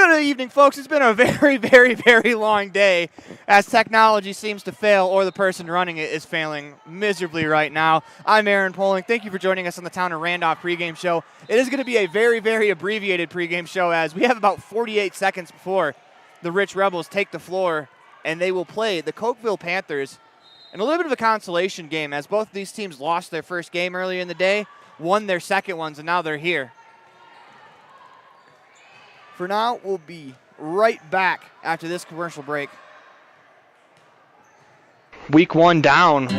Good evening, folks. It's been a very, very, very long day as technology seems to fail or the person running it is failing miserably right now. I'm Aaron Poling. Thank you for joining us on the Town of Randolph pregame show. It is going to be a very, very abbreviated pregame show as we have about 48 seconds before the Rich Rebels take the floor and they will play the Cokeville Panthers in a little bit of a consolation game as both of these teams lost their first game earlier in the day, won their second ones, and now they're here. For now, we'll be right back after this commercial break. Week one down.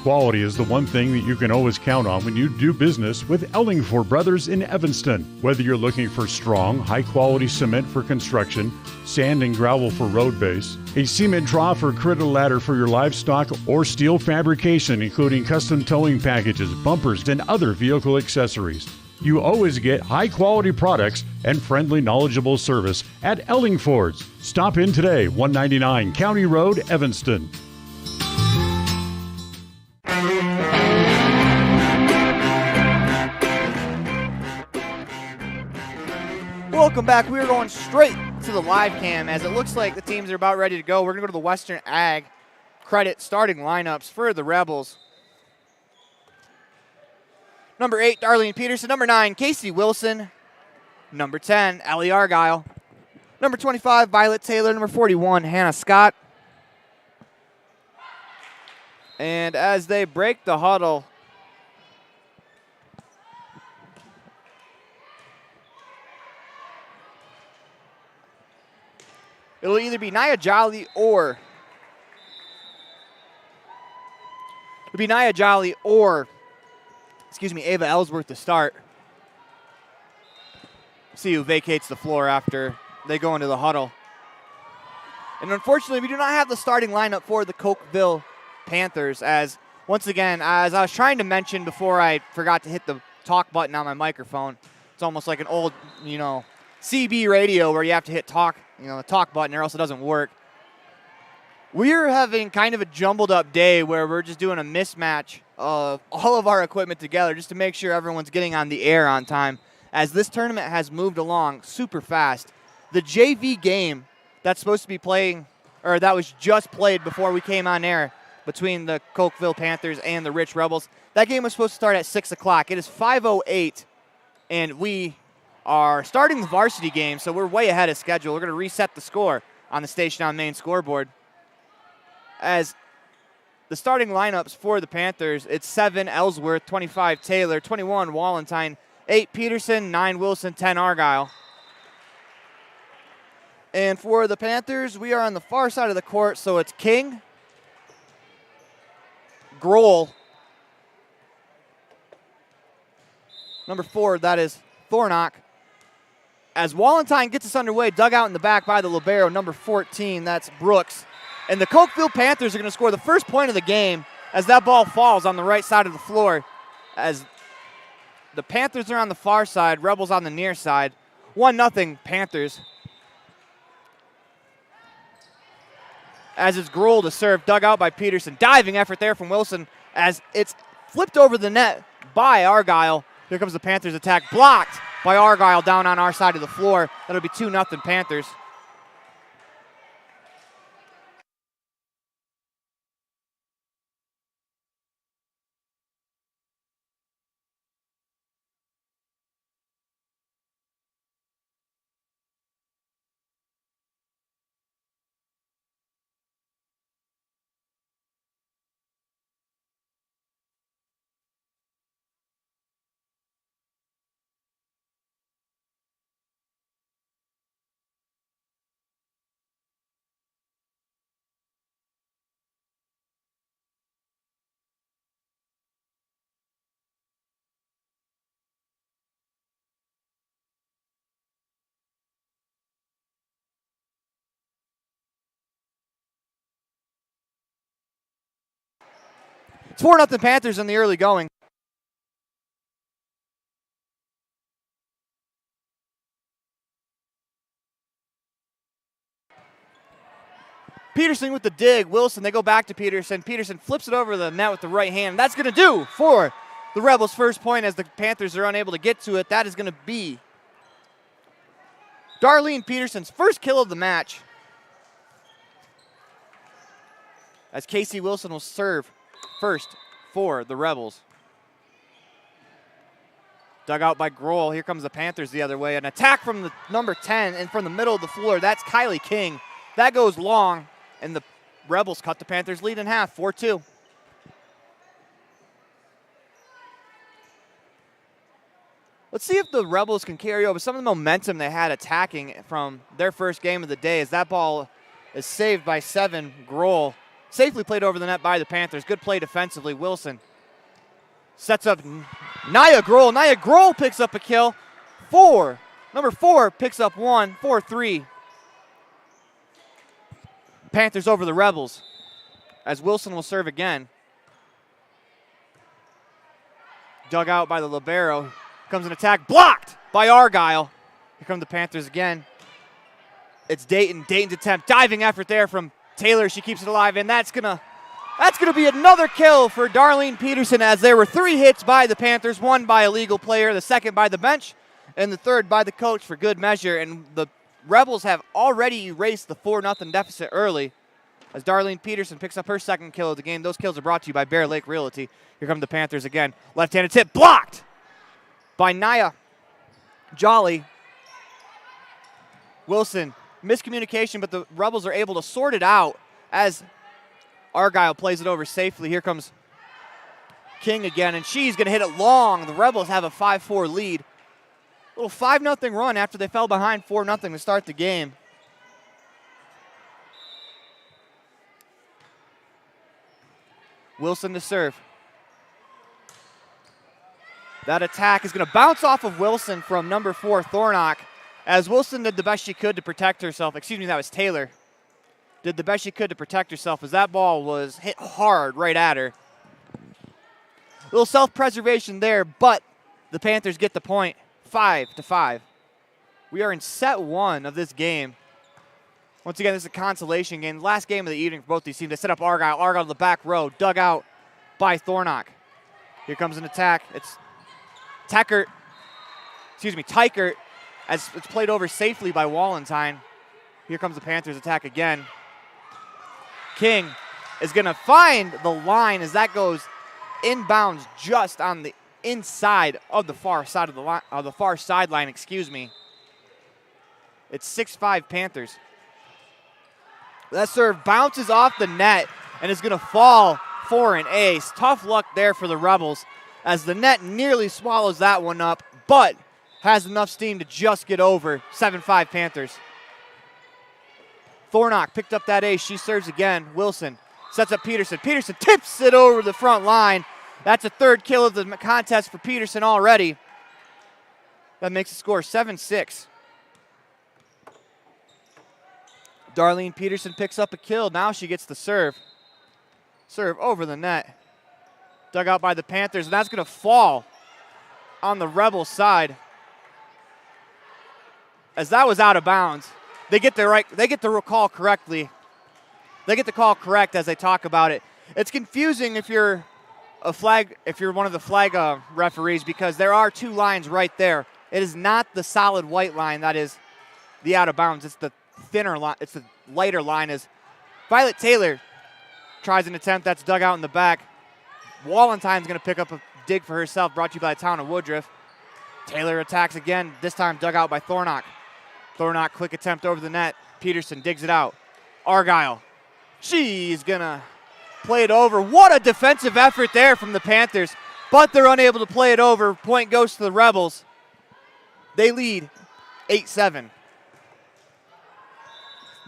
Quality is the one thing that you can always count on when you do business with Ellingford Brothers in Evanston. Whether you're looking for strong, high-quality cement for construction, sand and gravel for road base, a cement trough or critter ladder for your livestock, or steel fabrication including custom towing packages, bumpers, and other vehicle accessories, you always get high-quality products and friendly, knowledgeable service at Ellingford's. Stop in today, 199 County Road, Evanston. Welcome back. We are going straight to the live cam as it looks like the teams are about ready to go. We're going to go to the Western Ag Credit starting lineups for the Rebels. Number 8, Darlene Peterson. Number 9, Casey Wilson. Number 10, Ellie Argyle. Number 25, Violet Taylor. Number 41, Hannah Scott. And as they break the huddle, it'll either be Nia Jolly or Ava Ellsworth to start. See who vacates the floor after they go into the huddle. And unfortunately, we do not have the starting lineup for the Cokeville Panthers as, once again, as I was trying to mention before I forgot to hit the talk button on my microphone, it's almost like an old, CB radio where you have to hit talk, the talk button or else it doesn't work. We're having kind of a jumbled up day where we're just doing a mismatch of all of our equipment together just to make sure everyone's getting on the air on time as this tournament has moved along super fast. The JV game that's supposed to be playing, or that was just played before we came on air between the Cokeville Panthers and the Rich Rebels, that game was supposed to start at 6 o'clock. It is 5:08, and we are starting the varsity game, so we're way ahead of schedule. We're going to reset the score on the Station on Main scoreboard. As the starting lineups for the Panthers, it's 7 Ellsworth, 25 Taylor, 21 Wallentyne, 8 Peterson, 9 Wilson, 10 Argyle. And for the Panthers, we are on the far side of the court, so it's King, Grohl, number 4, that is Thornock. As Wallentyne gets us underway, dug out in the back by the libero, number 14, that's Brooks. And the Cokeville Panthers are going to score the first point of the game as that ball falls on the right side of the floor. As the Panthers are on the far side, Rebels on the near side. 1-0 Panthers. As it's Grohl to serve, dug out by Peterson. Diving effort there from Wilson as it's flipped over the net by Argyle. Here comes the Panthers attack, blocked by Argyle down on our side of the floor. That'll be 2-0 Panthers. It's 4-0 Panthers in the early going. Peterson with the dig. Wilson, they go back to Peterson. Peterson flips it over the net with the right hand. That's going to do for the Rebels' first point as the Panthers are unable to get to it. That is going to be Darlene Peterson's first kill of the match. As Casey Wilson will serve first for the Rebels. Dug out by Grohl. Here comes the Panthers the other way. An attack from the number 10 and from the middle of the floor. That's Kylie King. That goes long, and the Rebels cut the Panthers' lead in half, 4-2. Let's see if the Rebels can carry over some of the momentum they had attacking from their first game of the day, as that ball is saved by 7, Grohl. Safely played over the net by the Panthers. Good play defensively. Wilson sets up Nia Grohl. Nia Grohl picks up a kill. Number 4 picks up 1, 4-3. Panthers over the Rebels as Wilson will serve again. Dug out by the libero. Comes an attack, blocked by Argyle. Here come the Panthers again. It's Dayton. Dayton's attempt, diving effort there from Taylor. She keeps it alive, and that's gonna be another kill for Darlene Peterson, as there were 3 hits by the Panthers, 1 by a legal player, the second by the bench, and the third by the coach for good measure. And the Rebels have already erased the 4-0 deficit early, as Darlene Peterson picks up her second kill of the game. Those kills are brought to you by Bear Lake Realty. Here come the Panthers again. Left-handed tip, blocked by Nia Jolly. Wilson, miscommunication, but the Rebels are able to sort it out as Argyle plays it over safely. Here comes King again, and she's going to hit it long. The Rebels have a 5-4 lead. A little 5-0 run after they fell behind 4-0 to start the game. Wilson to serve. That attack is going to bounce off of Wilson from number 4, Thornock, as Wilson did the best she could to protect herself. Excuse me, that was Taylor. Did the best she could to protect herself, as that ball was hit hard right at her. A little self-preservation there, but the Panthers get the point, 5-5. We are in set 1 of this game. Once again, this is a consolation game. Last game of the evening for both these teams. They set up Argyle. Argyle to the back row, dug out by Thornock. Here comes an attack. It's Tykert, as it's played over safely by Wallenstein. Here comes the Panthers attack again. King is going to find the line as that goes inbounds just on the inside of the far side of the line, the far sideline, excuse me. It's 6-5 Panthers. That serve bounces off the net and is going to fall for an ace. Tough luck there for the Rebels, as the net nearly swallows that one up, but has enough steam to just get over. 7-5 Panthers. Thornock picked up that ace. She serves again. Wilson sets up Peterson. Peterson tips it over the front line. That's a third kill of the contest for Peterson already. That makes the score 7-6. Darlene Peterson picks up a kill. Now she gets the serve. Serve over the net. Dug out by the Panthers, and that's going to fall on the Rebels side, as that was out of bounds. They get the call correctly. They get the call correct as they talk about it. It's confusing if you're one of the flag referees, because there are 2 lines right there. It is not the solid white line that is the out of bounds. It's the thinner line. It's the lighter line. As Violet Taylor tries an attempt that's dug out in the back. Wallenstein's going to pick up a dig for herself, brought to you by the town of Woodruff. Taylor attacks again, this time dug out by Thornock. Thornock, quick attempt over the net. Peterson digs it out. Argyle, she's going to play it over. What a defensive effort there from the Panthers, but they're unable to play it over. Point goes to the Rebels. They lead 8-7.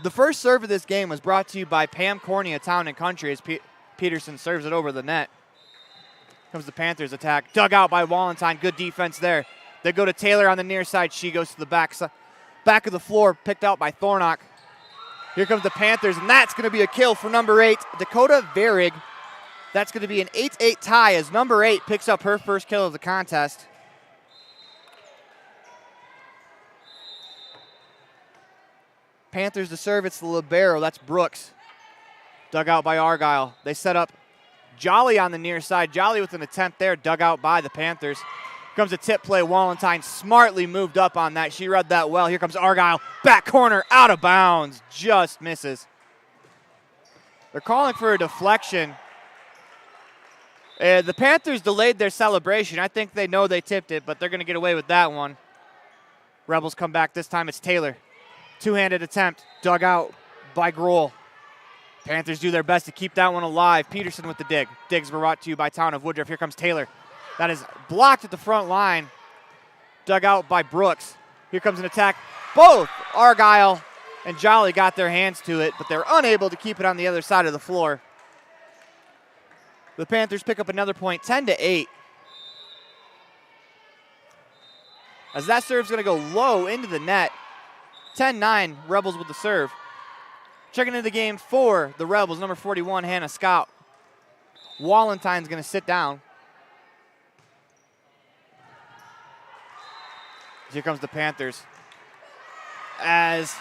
The first serve of this game was brought to you by Pam Corney of Town and Country, as Peterson serves it over the net. Comes the Panthers attack. Dug out by Wallenstein. Good defense there. They go to Taylor on the near side. She goes to the back of the floor, picked out by Thornock. Here comes the Panthers, and that's going to be a kill for number 8, Dakota Varig. That's going to be an 8-8 tie, as number 8 picks up her first kill of the contest. Panthers to serve. It's the libero. That's Brooks. Dug out by Argyle. They set up Jolly on the near side. Jolly with an attempt there, dug out by the Panthers. Comes a tip play. Wallenstein smartly moved up on that. She read that well. Here comes Argyle. Back corner, out of bounds. Just misses. They're calling for a deflection. The Panthers delayed their celebration. I think they know they tipped it, but they're going to get away with that one. Rebels come back. This time it's Taylor. Two-handed attempt. Dug out by Grohl. Panthers do their best to keep that one alive. Peterson with the dig. Digs were brought to you by Town of Woodruff. Here comes Taylor. That is blocked at the front line. Dug out by Brooks. Here comes an attack. Both Argyle and Jolly got their hands to it, but they're unable to keep it on the other side of the floor. The Panthers pick up another point, 10-8. As that serve's going to go low into the net. 10-9, Rebels with the serve. Checking into the game for the Rebels, number 41, Hannah Scout. Wallenstein's going to sit down. Here comes the Panthers. As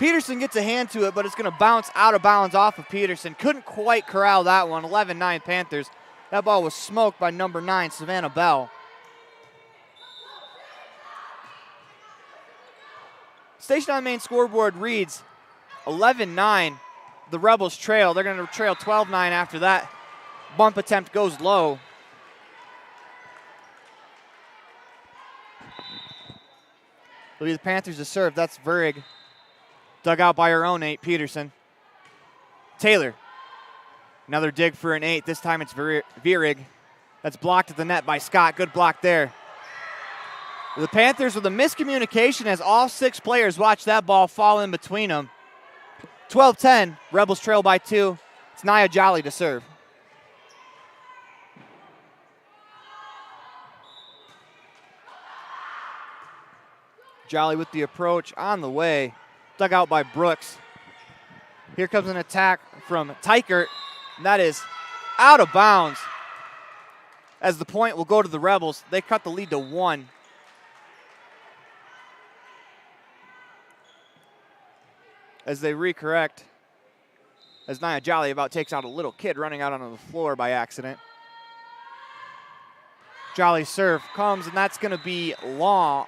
Peterson gets a hand to it, but it's going to bounce out of bounds off of Peterson. Couldn't quite corral that one. 11-9 Panthers. That ball was smoked by number 9, Savannah Bell. Station on main scoreboard reads 11-9. The Rebels trail. They're going to trail 12-9 after that. Bump attempt goes low. It'll be the Panthers to serve. That's Vurig. Dug out by her own 8, Peterson. Taylor. Another dig for an 8. This time it's Vurig. That's blocked at the net by Scott. Good block there. The Panthers with a miscommunication as all 6 players watch that ball fall in between them. 12-10. Rebels trail by 2. It's Nia Jolly to serve. Jolly with the approach on the way. Dug out by Brooks. Here comes an attack from Tykert. And that is out of bounds. As the point will go to the Rebels. They cut the lead to 1. As they recorrect. As Nia Jolly about takes out a little kid running out onto the floor by accident. Jolly's serve comes, and that's going to be long.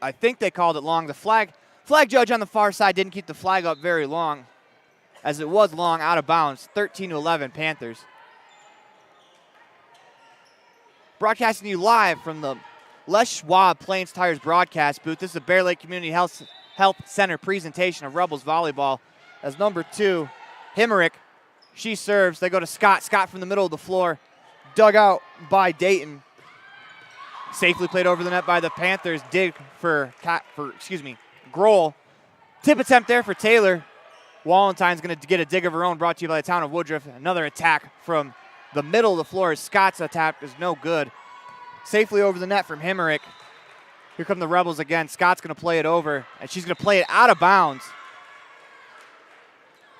I think they called it long. The flag judge on the far side didn't keep the flag up very long, as it was long, out of bounds. 13-11 Panthers. Broadcasting you live from the Les Schwab Plains Tires broadcast booth. This is a Bear Lake Community Health Center presentation of Rebels volleyball. As number 2, Himmerick, she serves. They go to Scott. Scott from the middle of the floor. Dug out by Dayton. Safely played over the net by the Panthers. Dig for Grohl. Tip attempt there for Taylor. Wallenstein's going to get a dig of her own, brought to you by the Town of Woodruff. Another attack from the middle of the floor. Scott's attack is no good. Safely over the net from Himmerick. Here come the Rebels again. Scott's going to play it over, and she's going to play it out of bounds.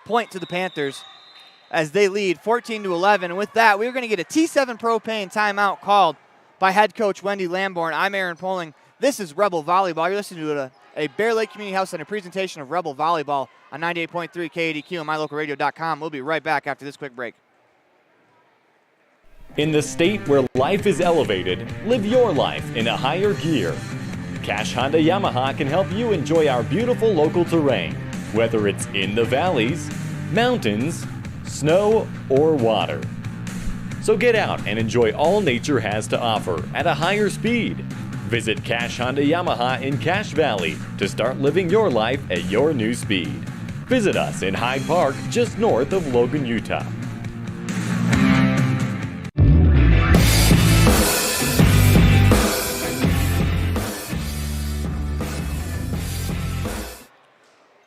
Point to the Panthers as they lead 14-11. And with that, we're going to get a T7 Propane timeout called by head coach Wendy Lamborn. I'm Aaron Poling. This is Rebel Volleyball. You're listening to a Bear Lake Community Health Center presentation of Rebel Volleyball on 98.3 KADQ and mylocalradio.com. We'll be right back after this quick break. In the state where life is elevated, live your life in a higher gear. Cash Honda Yamaha can help you enjoy our beautiful local terrain, whether it's in the valleys, mountains, snow, or water. So get out and enjoy all nature has to offer at a higher speed. Visit Cash Honda Yamaha in Cache Valley to start living your life at your new speed. Visit us in Hyde Park, just north of Logan, Utah.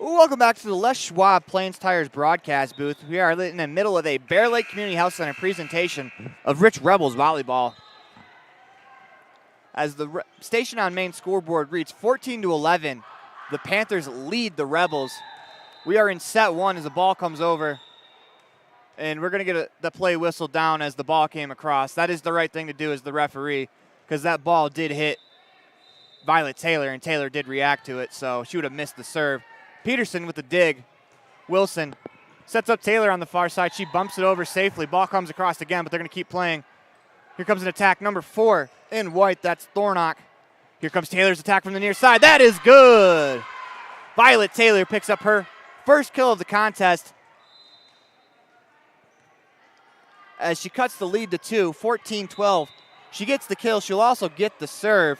Welcome back to the Les Schwab Plains Tires broadcast booth. We are in the middle of a Bear Lake Community Health Center presentation of Rich Rebels volleyball. As the station on main scoreboard reads 14-11, the Panthers lead the Rebels. We are in set 1 as the ball comes over, and we're going to get the play whistle down as the ball came across. That is the right thing to do as the referee, because that ball did hit Violet Taylor, and Taylor did react to it, so she would have missed the serve. Peterson with the dig. Wilson sets up Taylor on the far side. She bumps it over safely. Ball comes across again, but they're going to keep playing. Here comes an attack, number 4 in white. That's Thornock. Here comes Taylor's attack from the near side. That is good. Violet Taylor picks up her first kill of the contest as she cuts the lead to 2, 14-12. She gets the kill. She'll also get the serve.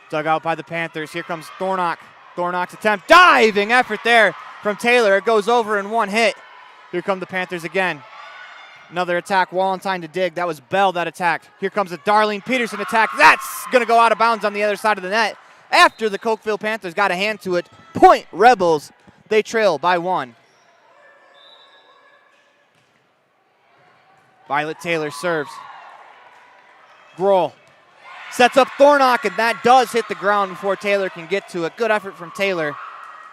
Dug out by the Panthers. Here comes Thornock. Thornock's attempt. Diving effort there from Taylor. It goes over in one hit. Here come the Panthers again. Another attack. Wallenstein to dig. That was Bell that attacked. Here comes a Darlene Peterson attack. That's going to go out of bounds on the other side of the net after the Cokeville Panthers got a hand to it. Point Rebels. They trail by 1. Violet Taylor serves. Grohl sets up Thornock, and that does hit the ground before Taylor can get to it. Good effort from Taylor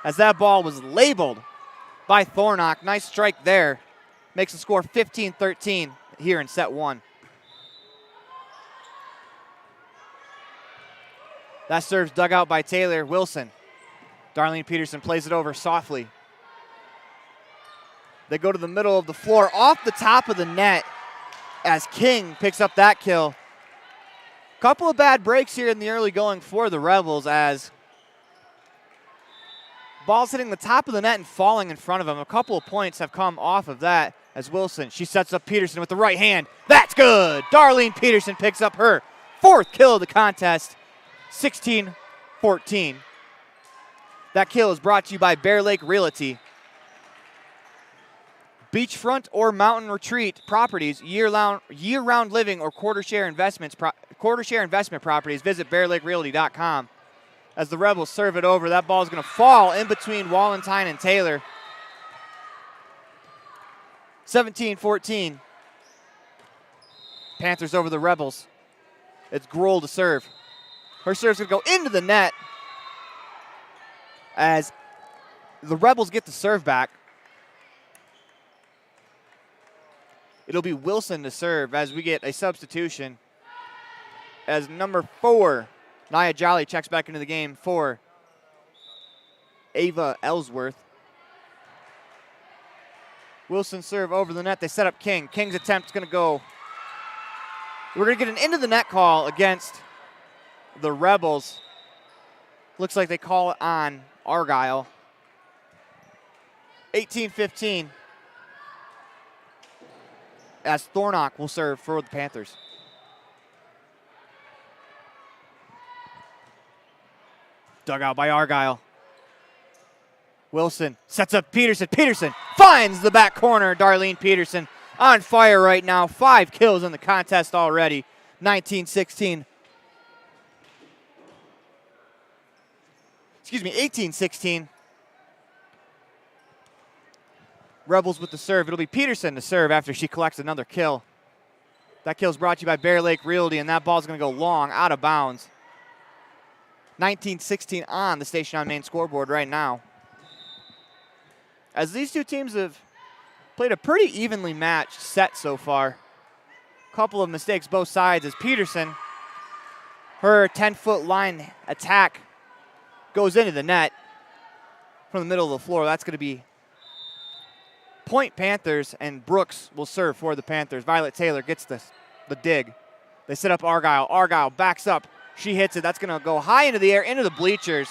as that ball was labeled by Thornock. Nice strike there. Makes the score 15-13 here in set 1. That serve's dug out by Taylor. Wilson. Darlene Peterson plays it over softly. They go to the middle of the floor off the top of the net as King picks up that kill. Couple of bad breaks here in the early going for the Rebels as ball's hitting the top of the net and falling in front of them. A couple of points have come off of that as Wilson. She sets up Peterson with the right hand. That's good. Darlene Peterson picks up her 4th kill of the contest, 16-14. That kill is brought to you by Bear Lake Realty. Beachfront or mountain retreat properties, year-round living or quarter-share investment properties. Visit BearLakeRealty.com. As the Rebels serve it over, that ball is going to fall in between Wallenstein and Taylor. 17-14. Panthers over the Rebels. It's Grohl to serve. Her serve's going to go into the net as the Rebels get the serve back. It'll be Wilson to serve as we get a substitution as number 4, Nia Jolly, checks back into the game for Ava Ellsworth. Wilson serve over the net. They set up King. King's attempt is going to go. We're going to get an into the net call against the Rebels. Looks like they call it on Argyle. 18-15. As Thornock will serve for the Panthers. Dug out by Argyle. Wilson sets up Peterson. Peterson finds the back corner. Darlene Peterson on fire right now. 5 kills in the contest already. 19-16. 18-16. Rebels with the serve. It'll be Peterson to serve after she collects another kill. That kill is brought to you by Bear Lake Realty, and that ball's going to go long, out of bounds. 19-16 on the Station on Main scoreboard right now. As these two teams have played a pretty evenly matched set so far. Couple of mistakes both sides as Peterson, her 10-foot line attack goes into the net from the middle of the floor. That's going to be point Panthers, and Brooks will serve for the Panthers. Violet Taylor gets the dig. They set up Argyle. Argyle backs up. She hits it. That's going to go high into the air, into the bleachers,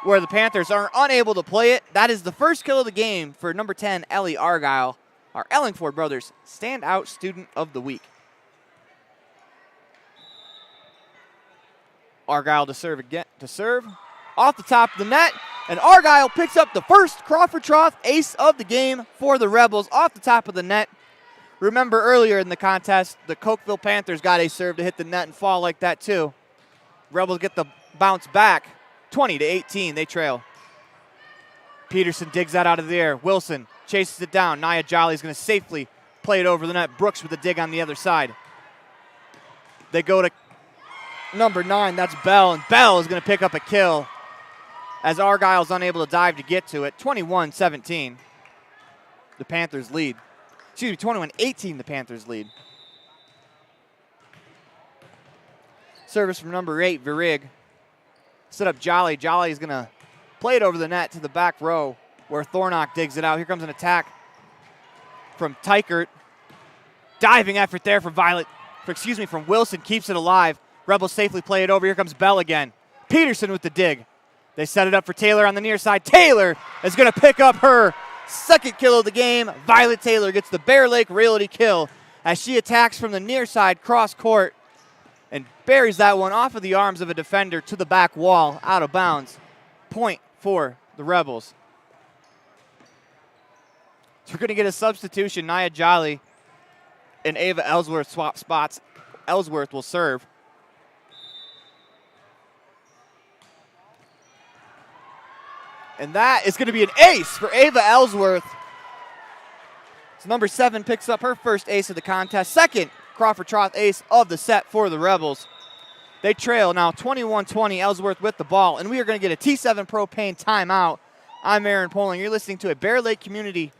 where the Panthers are unable to play it. That is the first kill of the game for number 10, Ellie Argyle, our Ellingford Brothers Standout Student of the Week. Argyle to serve again. To serve off the top of the net. And Argyle picks up the first Crawford Trough ace of the game for the Rebels off the top of the net. Remember earlier in the contest, the Cokeville Panthers got a serve to hit the net and fall like that too. Rebels get the bounce back. 20-18, they trail. Peterson digs that out of the air. Wilson chases it down. Nia Jolly is going to safely play it over the net. Brooks with a dig on the other side. They go to number 9, that's Bell, and Bell is going to pick up a kill as Argyle's unable to dive to get to it. 21-17, the Panthers lead. Excuse me, 21-18, the Panthers lead. Service from number 8, Virig. Set up Jolly. Jolly is going to play it over the net to the back row where Thornock digs it out. Here comes an attack from Tykert. Diving effort there for Violet from Wilson, keeps it alive. Rebels safely play it over. Here comes Bell again. Peterson with the dig. They set it up for Taylor on the near side. Taylor is going to pick up her second kill of the game. Violet Taylor gets the Bear Lake Realty kill as she attacks from the near side cross court and buries that one off of the arms of a defender to the back wall, out of bounds. Point for the Rebels. So we're going to get a substitution. Nia Jolly and Ava Ellsworth swap spots. Ellsworth will serve. And that is going to be an ace for Ava Ellsworth. So number 7 picks up her first ace of the contest. Second Crawford Troth ace of the set for the Rebels. They trail now 21-20, Ellsworth with the ball. And we are going to get a T7 Propane timeout. I'm Aaron Poling. You're listening to a Bear Lake Community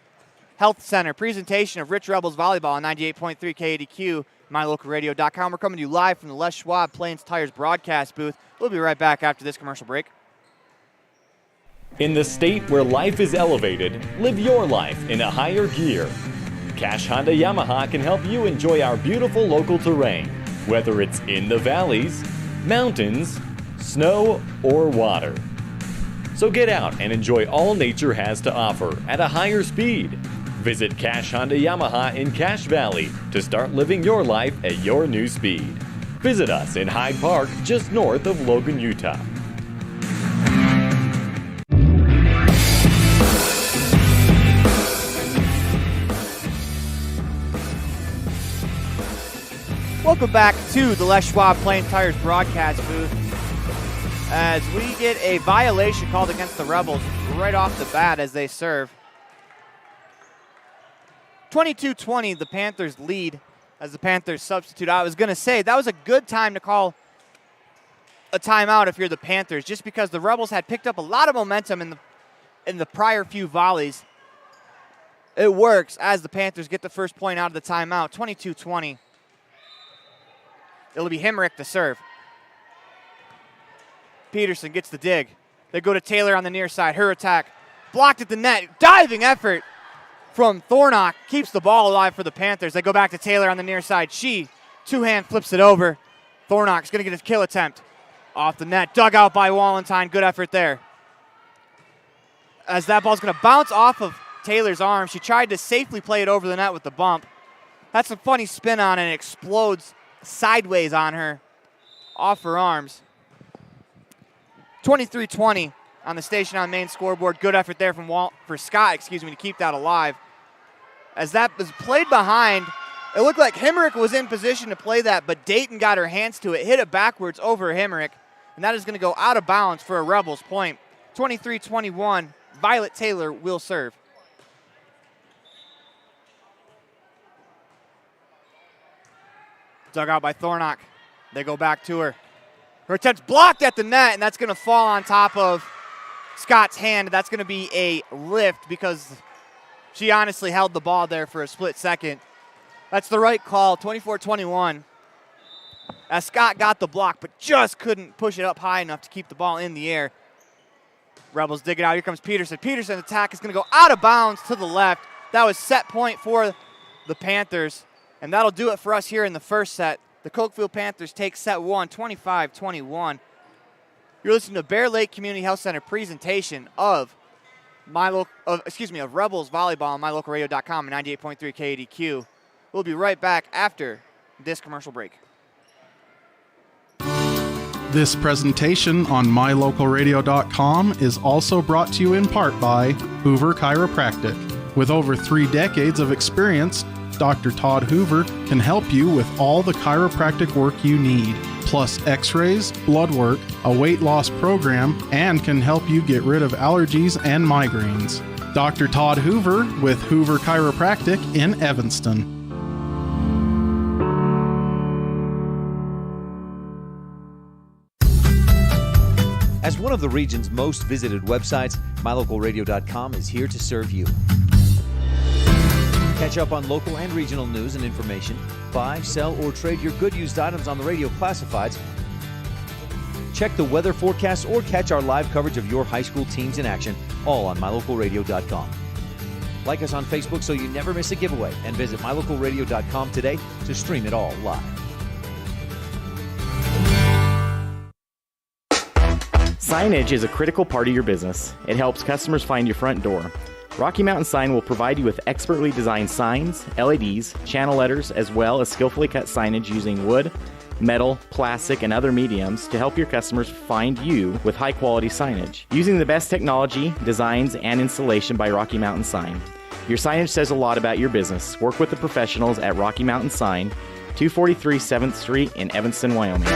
Health Center presentation of Rich Rebels Volleyball on 98.3 KADQ, mylocalradio.com. We're coming to you live from the Les Schwab Plains Tires broadcast booth. We'll be right back after this commercial break. In the state where life is elevated, live your life in a higher gear. Cash Honda Yamaha can help you enjoy our beautiful local terrain, whether it's in the valleys, mountains, snow, or water. So get out and enjoy all nature has to offer at a higher speed. Visit Cash Honda Yamaha in Cache Valley to start living your life at your new speed. Visit us in Hyde Park, just north of Logan, Utah. Welcome back to the Les Schwab Plains Tires broadcast booth as we get a violation called against the Rebels right off the bat as they serve. 22-20, the Panthers lead as the Panthers substitute. I was going to say that was a good time to call a timeout if you're the Panthers, just because the Rebels had picked up a lot of momentum in the prior few volleys. It works as the Panthers get the first point out of the timeout, 22-20. It'll be Hemrick to serve. Peterson gets the dig. They go to Taylor on the near side. Her attack blocked at the net. Diving effort from Thornock keeps the ball alive for the Panthers. They go back to Taylor on the near side. She two-hand flips it over. Thornock's going to get a kill attempt. Off the net. Dug out by Wallenstein. Good effort there. As that ball's going to bounce off of Taylor's arm. She tried to safely play it over the net with the bump. That's a funny spin on it. It explodes sideways on her, off her arms. 23-20 on the Station on Main scoreboard. Good effort there from Scott, to keep that alive. As that was played behind, it looked like Hemrick was in position to play that, but Dayton got her hands to it, hit it backwards over Hemrick, and that is going to go out of bounds for a Rebels point. 23-21, Violet Taylor will serve. Dug out by Thornock. They go back to her. Her attempt's blocked at the net, and that's going to fall on top of Scott's hand. That's going to be a lift because she honestly held the ball there for a split second. That's the right call, 24-21. As Scott got the block, but just couldn't push it up high enough to keep the ball in the air. Rebels dig it out. Here comes Peterson. Peterson's attack is going to go out of bounds to the left. That was set point for the Panthers. And that'll do it for us here in the first set. The Cokeville Panthers take set 1, 25-21. You're listening to Bear Lake Community Health Center presentation of Rebels Volleyball on mylocalradio.com and 98.3 KADQ. We'll be right back after this commercial break. This presentation on mylocalradio.com is also brought to you in part by Hoover Chiropractic. With over 3 decades of experience, Dr. Todd Hoover can help you with all the chiropractic work you need, plus x-rays, blood work, a weight loss program, and can help you get rid of allergies and migraines. Dr. Todd Hoover with Hoover Chiropractic in Evanston. As one of the region's most visited websites, mylocalradio.com is here to serve you. Catch up on local and regional news and information. Buy, sell, or trade your good used items on the radio classifieds. Check the weather forecast or catch our live coverage of your high school teams in action, all on mylocalradio.com. Like us on Facebook so you never miss a giveaway, and visit mylocalradio.com today to stream it all live. Signage is a critical part of your business. It helps customers find your front door. Rocky Mountain Sign will provide you with expertly designed signs, LEDs, channel letters, as well as skillfully cut signage using wood, metal, plastic, and other mediums to help your customers find you with high-quality signage. Using the best technology, designs, and installation by Rocky Mountain Sign. Your signage says a lot about your business. Work with the professionals at Rocky Mountain Sign, 243 7th Street in Evanston, Wyoming.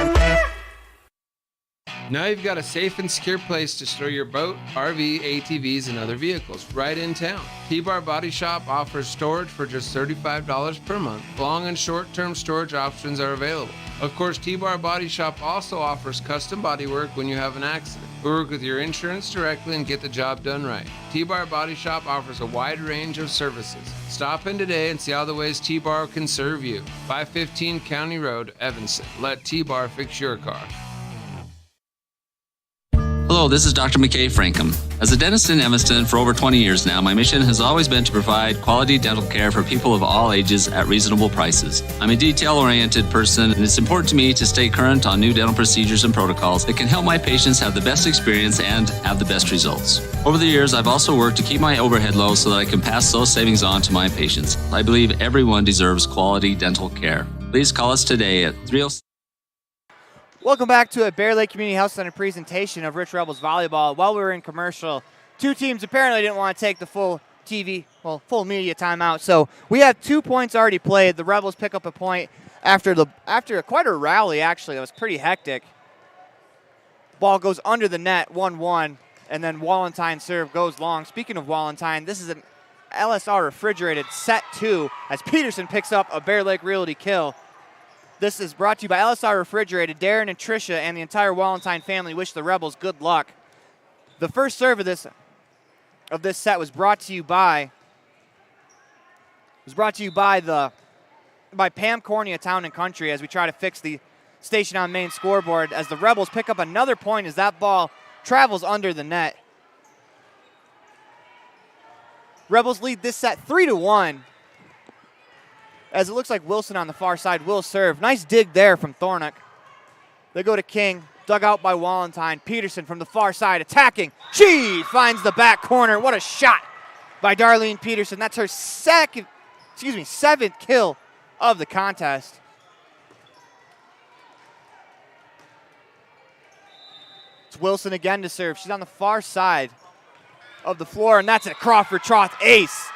Now you've got a safe and secure place to store your boat, RV, ATVs, and other vehicles right in town. T-Bar Body Shop offers storage for just $35 per month. Long and short-term storage options are available. Of course, T-Bar Body Shop also offers custom body work when you have an accident. We work with your insurance directly and get the job done right. T-Bar Body Shop offers a wide range of services. Stop in today and see all the ways T-Bar can serve you. 515 County Road, Evanston. Let T-Bar fix your car. Hello, this is Dr. McKay Frankham. As a dentist in Evanston for over 20 years now, my mission has always been to provide quality dental care for people of all ages at reasonable prices. I'm a detail-oriented person, and it's important to me to stay current on new dental procedures and protocols that can help my patients have the best experience and have the best results. Over the years, I've also worked to keep my overhead low so that I can pass those savings on to my patients. I believe everyone deserves quality dental care. Please call us today at 306. Welcome back to a Bear Lake Community Health Center presentation of Rich Rebels Volleyball. While we were in commercial, two teams apparently didn't want to take the full media timeout. So we have 2 points already played. The Rebels pick up a point after quite a rally, actually. That was pretty hectic. Ball goes under the net, 1-1, and then Wallentine serve goes long. Speaking of Wallentine, this is an LSR refrigerated set 2 as Peterson picks up a Bear Lake Realty kill. This is brought to you by LSR Refrigerated. Darren and Tricia and the entire Wallentine family wish the Rebels good luck. The first serve of this set was brought to you by Pam Cornea Town and Country as we try to fix the station on main scoreboard as the Rebels pick up another point as that ball travels under the net. Rebels lead this set 3-1. As it looks like Wilson on the far side will serve. Nice dig there from Thornock. They go to King, dug out by Wallentine. Peterson from the far side attacking. She finds the back corner. What a shot by Darlene Peterson. That's her seventh kill of the contest. It's Wilson again to serve. She's on the far side of the floor, and that's a Crawford Troth ace.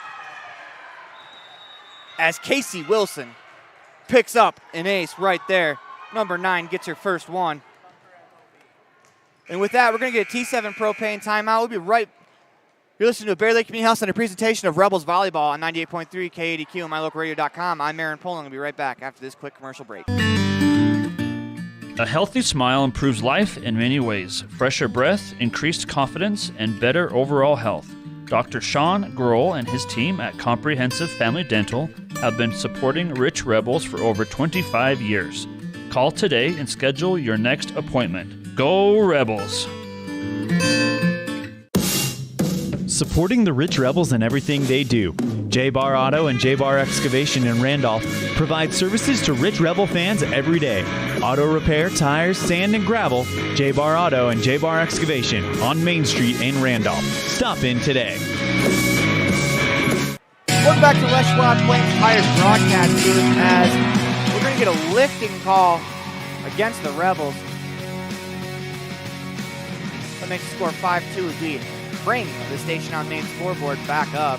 As Casey Wilson picks up an ace right there. Number 9 gets her first one. And with that, we're going to get a T7 propane timeout. We'll be right. You're listening to a Bear Lake Community Health Center presentation of Rebels Volleyball on 98.3 K80Q and MyLocalRadio.com. I'm Aaron Poling. We'll be right back after this quick commercial break. A healthy smile improves life in many ways. Fresher breath, increased confidence, and better overall health. Dr. Sean Grohl and his team at Comprehensive Family Dental have been supporting Rich Rebels for over 25 years. Call today and schedule your next appointment. Go Rebels! Supporting the Rich Rebels and everything they do. J-Bar Auto and J-Bar Excavation in Randolph provide services to Rich Rebel fans every day. Auto repair, tires, sand, and gravel. J-Bar Auto and J-Bar Excavation on Main Street in Randolph. Stop in today. Welcome back to Les Schwab Plains Tires broadcast booth as we're going to get a lifting call against the Rebels. That makes the score 5-2 as we bring the station on main scoreboard back up.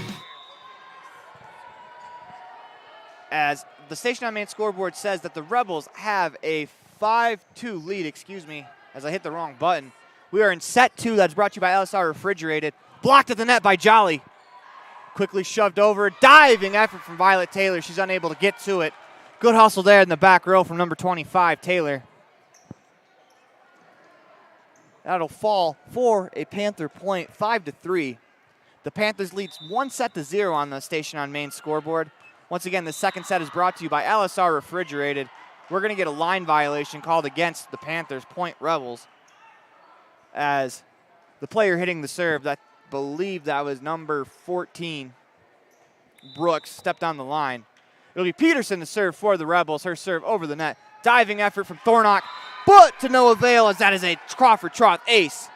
As the station on main scoreboard says that the Rebels have a 5-2 lead, as I hit the wrong button. We are in set 2 that's brought to you by LSR Refrigerated. Blocked at the net by Jolly. Quickly shoved over. Diving effort from Violet Taylor. She's unable to get to it. Good hustle there in the back row from number 25, Taylor. That'll fall for a Panther point, 5-3. The Panthers lead 1-0 on the station on main scoreboard. Once again, the second set is brought to you by LSR Refrigerated. We're going to get a line violation called against the Panthers, point Rebels, as the player hitting the serve, I believe that was number 14, Brooks, stepped on the line. It'll be Peterson to serve for the Rebels. Her serve over the net. Diving effort from Thornock, but to no avail as that is a Crawford Troth ace.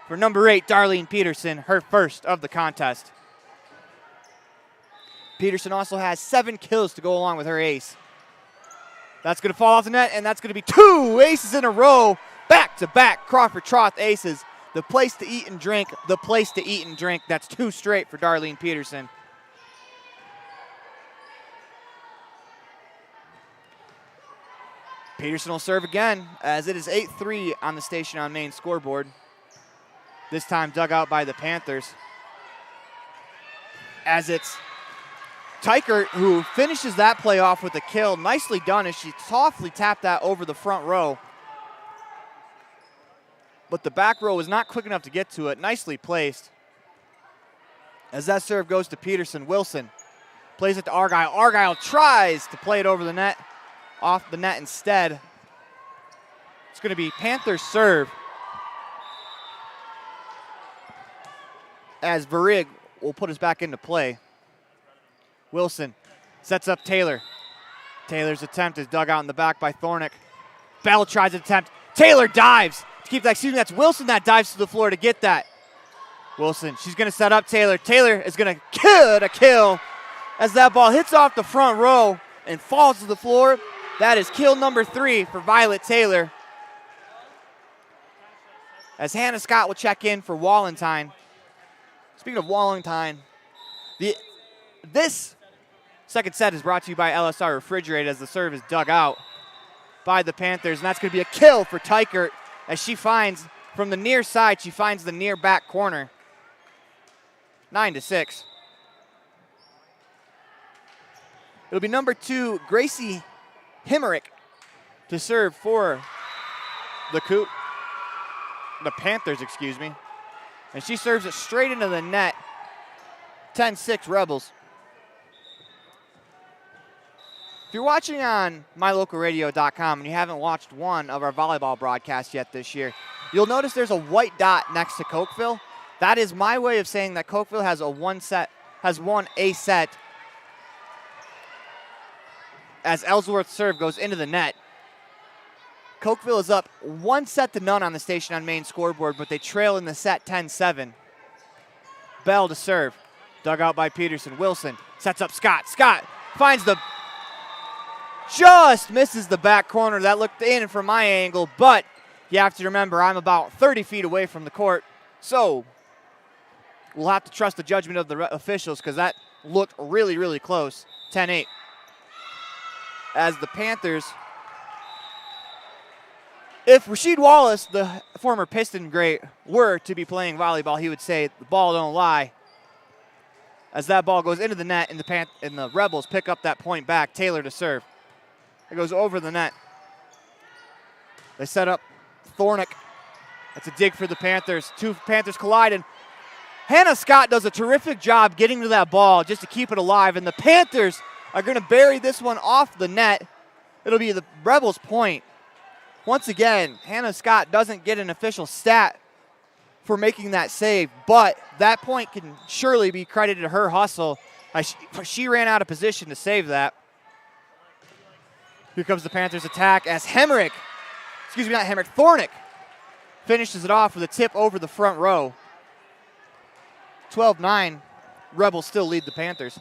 for number 8, Darlene Peterson, her first of the contest. Peterson also has 7 kills to go along with her ace. That's going to fall off the net, and that's going to be 2 aces in a row. Back-to-back Crawford-Troth aces. The place to eat and drink, the place to eat and drink. That's 2 straight for Darlene Peterson. Peterson will serve again, as it is 8-3 on the Station on Main scoreboard. This time dug out by the Panthers. As it's Tykert who finishes that play off with a kill. Nicely done as she softly tapped that over the front row. But the back row was not quick enough to get to it. Nicely placed. As that serve goes to Peterson, Wilson plays it to Argyle. Argyle tries to play it over the net. Off the net instead. It's going to be Panthers serve. As Varig will put us back into play. Wilson sets up Taylor. Taylor's attempt is dug out in the back by Thornick. Bell tries to attempt. Taylor dives to keep that. Excuse me, that's Wilson that dives to the floor to get that. Wilson, she's going to set up Taylor. Taylor is going to get a kill as that ball hits off the front row and falls to the floor. That is kill number 3 for Violet Taylor. As Hannah Scott will check in for Wallentine. Speaking of Wallentine, this second set is brought to you by LSR Refrigerated as the serve is dug out by the Panthers. And that's going to be a kill for Tykert as she finds, from the near side, she finds the near back corner. 9-6. It'll be number 2, Gracie Himmerick, to serve for the Panthers, excuse me. And she serves it straight into the net. 10-6 Rebels. If you're watching on mylocalradio.com and you haven't watched one of our volleyball broadcasts yet this year, you'll notice there's a white dot next to Cokeville. That is my way of saying that Cokeville has won a set as Ellsworth's serve goes into the net. Cokeville is up 1-0 on the Station on Main scoreboard, but they trail in the set 10-7. Bell to serve. Dug out by Peterson. Wilson sets up Scott. Scott finds just misses the back corner. That looked in from my angle, but you have to remember I'm about 30 feet away from the court, so we'll have to trust the judgment of the officials because that looked really, really close. 10-8. As the Panthers, if Rasheed Wallace, the former Piston great, were to be playing volleyball, he would say, the ball don't lie. As that ball goes into the net and the Rebels pick up that point back, Taylor to serve. It goes over the net. They set up Thornick. That's a dig for the Panthers. 2 Panthers collide, and Hannah Scott does a terrific job getting to that ball just to keep it alive, and the Panthers are going to bury this one off the net. It'll be the Rebels' point. Once again, Hannah Scott doesn't get an official stat for making that save, but that point can surely be credited to her hustle. She ran out of position to save that. Here comes the Panthers' attack as Thornick finishes it off with a tip over the front row. 12-9, Rebels still lead the Panthers.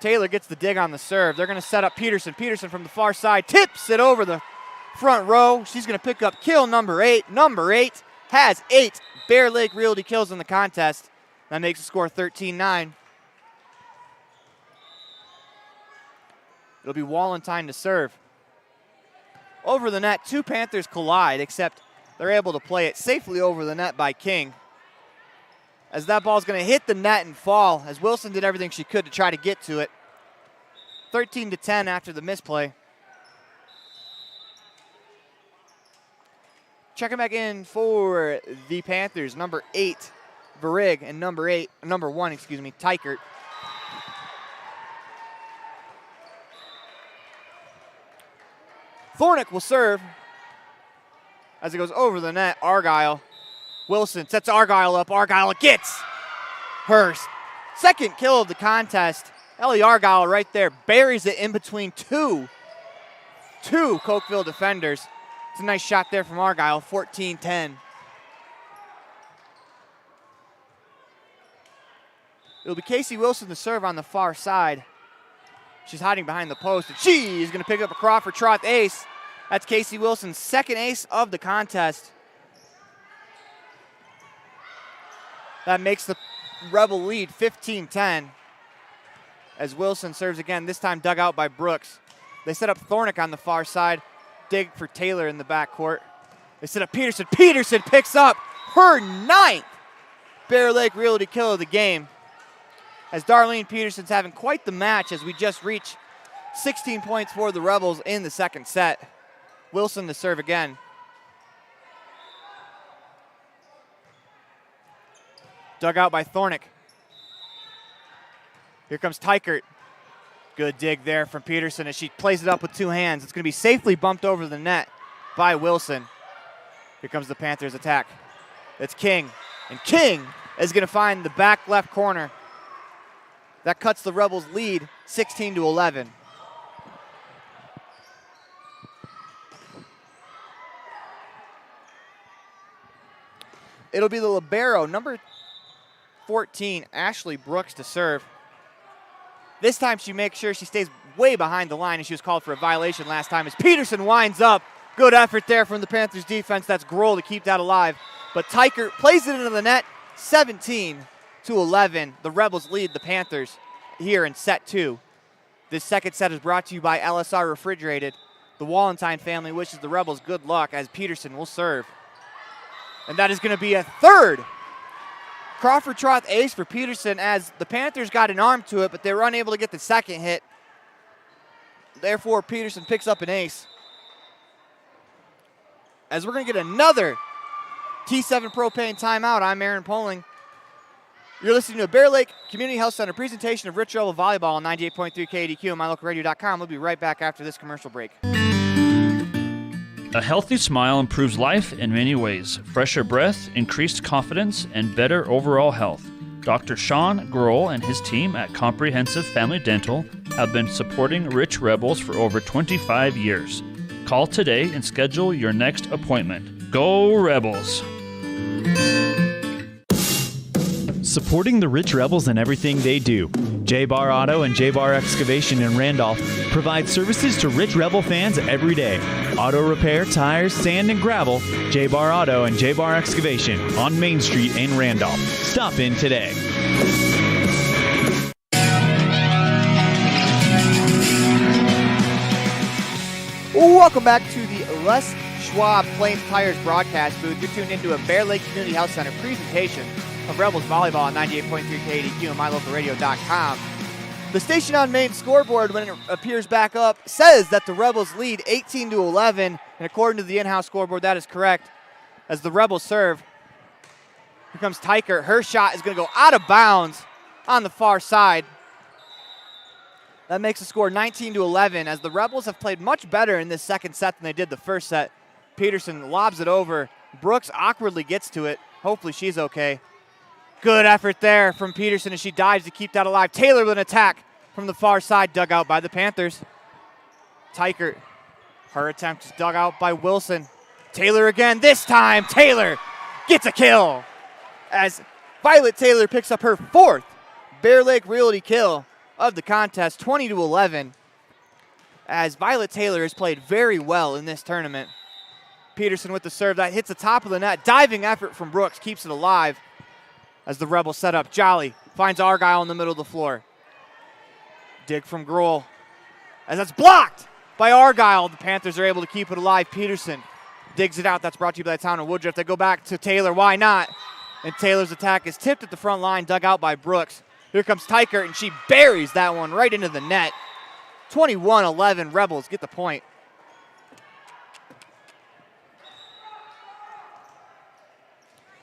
Taylor gets the dig on the serve. They're going to set up Peterson. Peterson from the far side tips it over the front row. She's going to pick up kill number 8. Number 8 has 8 Bear Lake Realty kills in the contest. That makes the score 13-9. It'll be Wallentine to serve. Over the net, 2 Panthers collide, except they're able to play it safely over the net by King. As that ball's going to hit the net and fall, as Wilson did everything she could to try to get to it. 13-10 after the misplay. Checking back in for the Panthers, number 8, Varig, and number 1, Tykert. Thornick will serve as it goes over the net. Argyle. Wilson sets Argyle up. Argyle gets her second kill of the contest. Ellie Argyle right there buries it in between 2 two Cokeville defenders. It's a nice shot there from Argyle, 14-10. It'll be Casey Wilson to serve on the far side. She's hiding behind the post, and she is going to pick up a Crawford Troth ace. That's Casey Wilson's second ace of the contest. That makes the Rebel lead 15-10 as Wilson serves again, this time dug out by Brooks. They set up Thornick on the far side, dig for Taylor in the backcourt. They set up Peterson. Peterson picks up her 9th Bear Lake Realty kill of the game, as Darlene Peterson's having quite the match as we just reached 16 points for the Rebels in the second set. Wilson to serve again. Dug out by Thornick. Here comes Tykert. Good dig there from Peterson as she plays it up with two hands. It's going to be safely bumped over the net by Wilson. Here comes the Panthers attack. It's King. And King is going to find the back left corner. That cuts the Rebels' lead 16-11. It'll be the libero, number 14, Ashley Brooks, to serve. This time she makes sure she stays way behind the line, and she was called for a violation last time as Peterson winds up. Good effort there from the Panthers defense. That's Grohl to keep that alive. But Tykert plays it into the net, 17-11. The Rebels lead the Panthers here in set 2. This second set is brought to you by LSR Refrigerated. The Wallentine family wishes the Rebels good luck as Peterson will serve. And that is going to be a third Crawford Troth ace for Peterson as the Panthers got an arm to it, but they were unable to get the second hit. Therefore, Peterson picks up an ace. As we're going to get another T7 Propane timeout, I'm Aaron Poling. You're listening to a Bear Lake Community Health Center presentation of Rich Rebel Volleyball on 98.3 KDQ and mylocalradio.com. We'll be right back after this commercial break. A healthy smile improves life in many ways. Fresher breath, increased confidence, and better overall health. Dr. Sean Grohl and his team at Comprehensive Family Dental have been supporting Rich Rebels for over 25 years. Call today and schedule your next appointment. Go Rebels! Supporting the Rich Rebels and everything they do. J-Bar Auto and J-Bar Excavation in Randolph provide services to Rich Rebel fans every day. Auto repair, tires, sand, and gravel. J-Bar Auto and J-Bar Excavation on Main Street in Randolph. Stop in today. Welcome back to the Les Schwab Plains Tires broadcast booth. You're tuned into a Bear Lake Community Health Center presentation of Rebels Volleyball on 98.3 KDQ and mylocalradio.com. The station on main scoreboard, when it appears back up, says that the Rebels lead 18-11, and according to the in-house scoreboard, that is correct. As the Rebels serve, here comes Tykert. Her shot is going to go out of bounds on the far side. That makes the score 19-11, as the Rebels have played much better in this second set than they did the first set. Peterson lobs it over. Brooks awkwardly gets to it. Hopefully she's okay. Good effort there from Peterson as she dives to keep that alive. Taylor with an attack from the far side, dug out by the Panthers. Tykert, her attempt is dug out by Wilson. Taylor again, this time Taylor gets a kill as Violet Taylor picks up her 4th Bear Lake Realty kill of the contest, 20-11, as Violet Taylor has played very well in this tournament. Peterson with the serve that hits the top of the net. Diving effort from Brooks keeps it alive as the Rebels set up. Jolly finds Argyle in the middle of the floor. Dig from Grohl as that's blocked by Argyle. The Panthers are able to keep it alive. Peterson digs it out. That's brought to you by the town of Woodruff. They go back to Taylor. Why not? And Taylor's attack is tipped at the front line, dug out by Brooks. Here comes Tykert, and she buries that one right into the net. 21-11, Rebels get the point.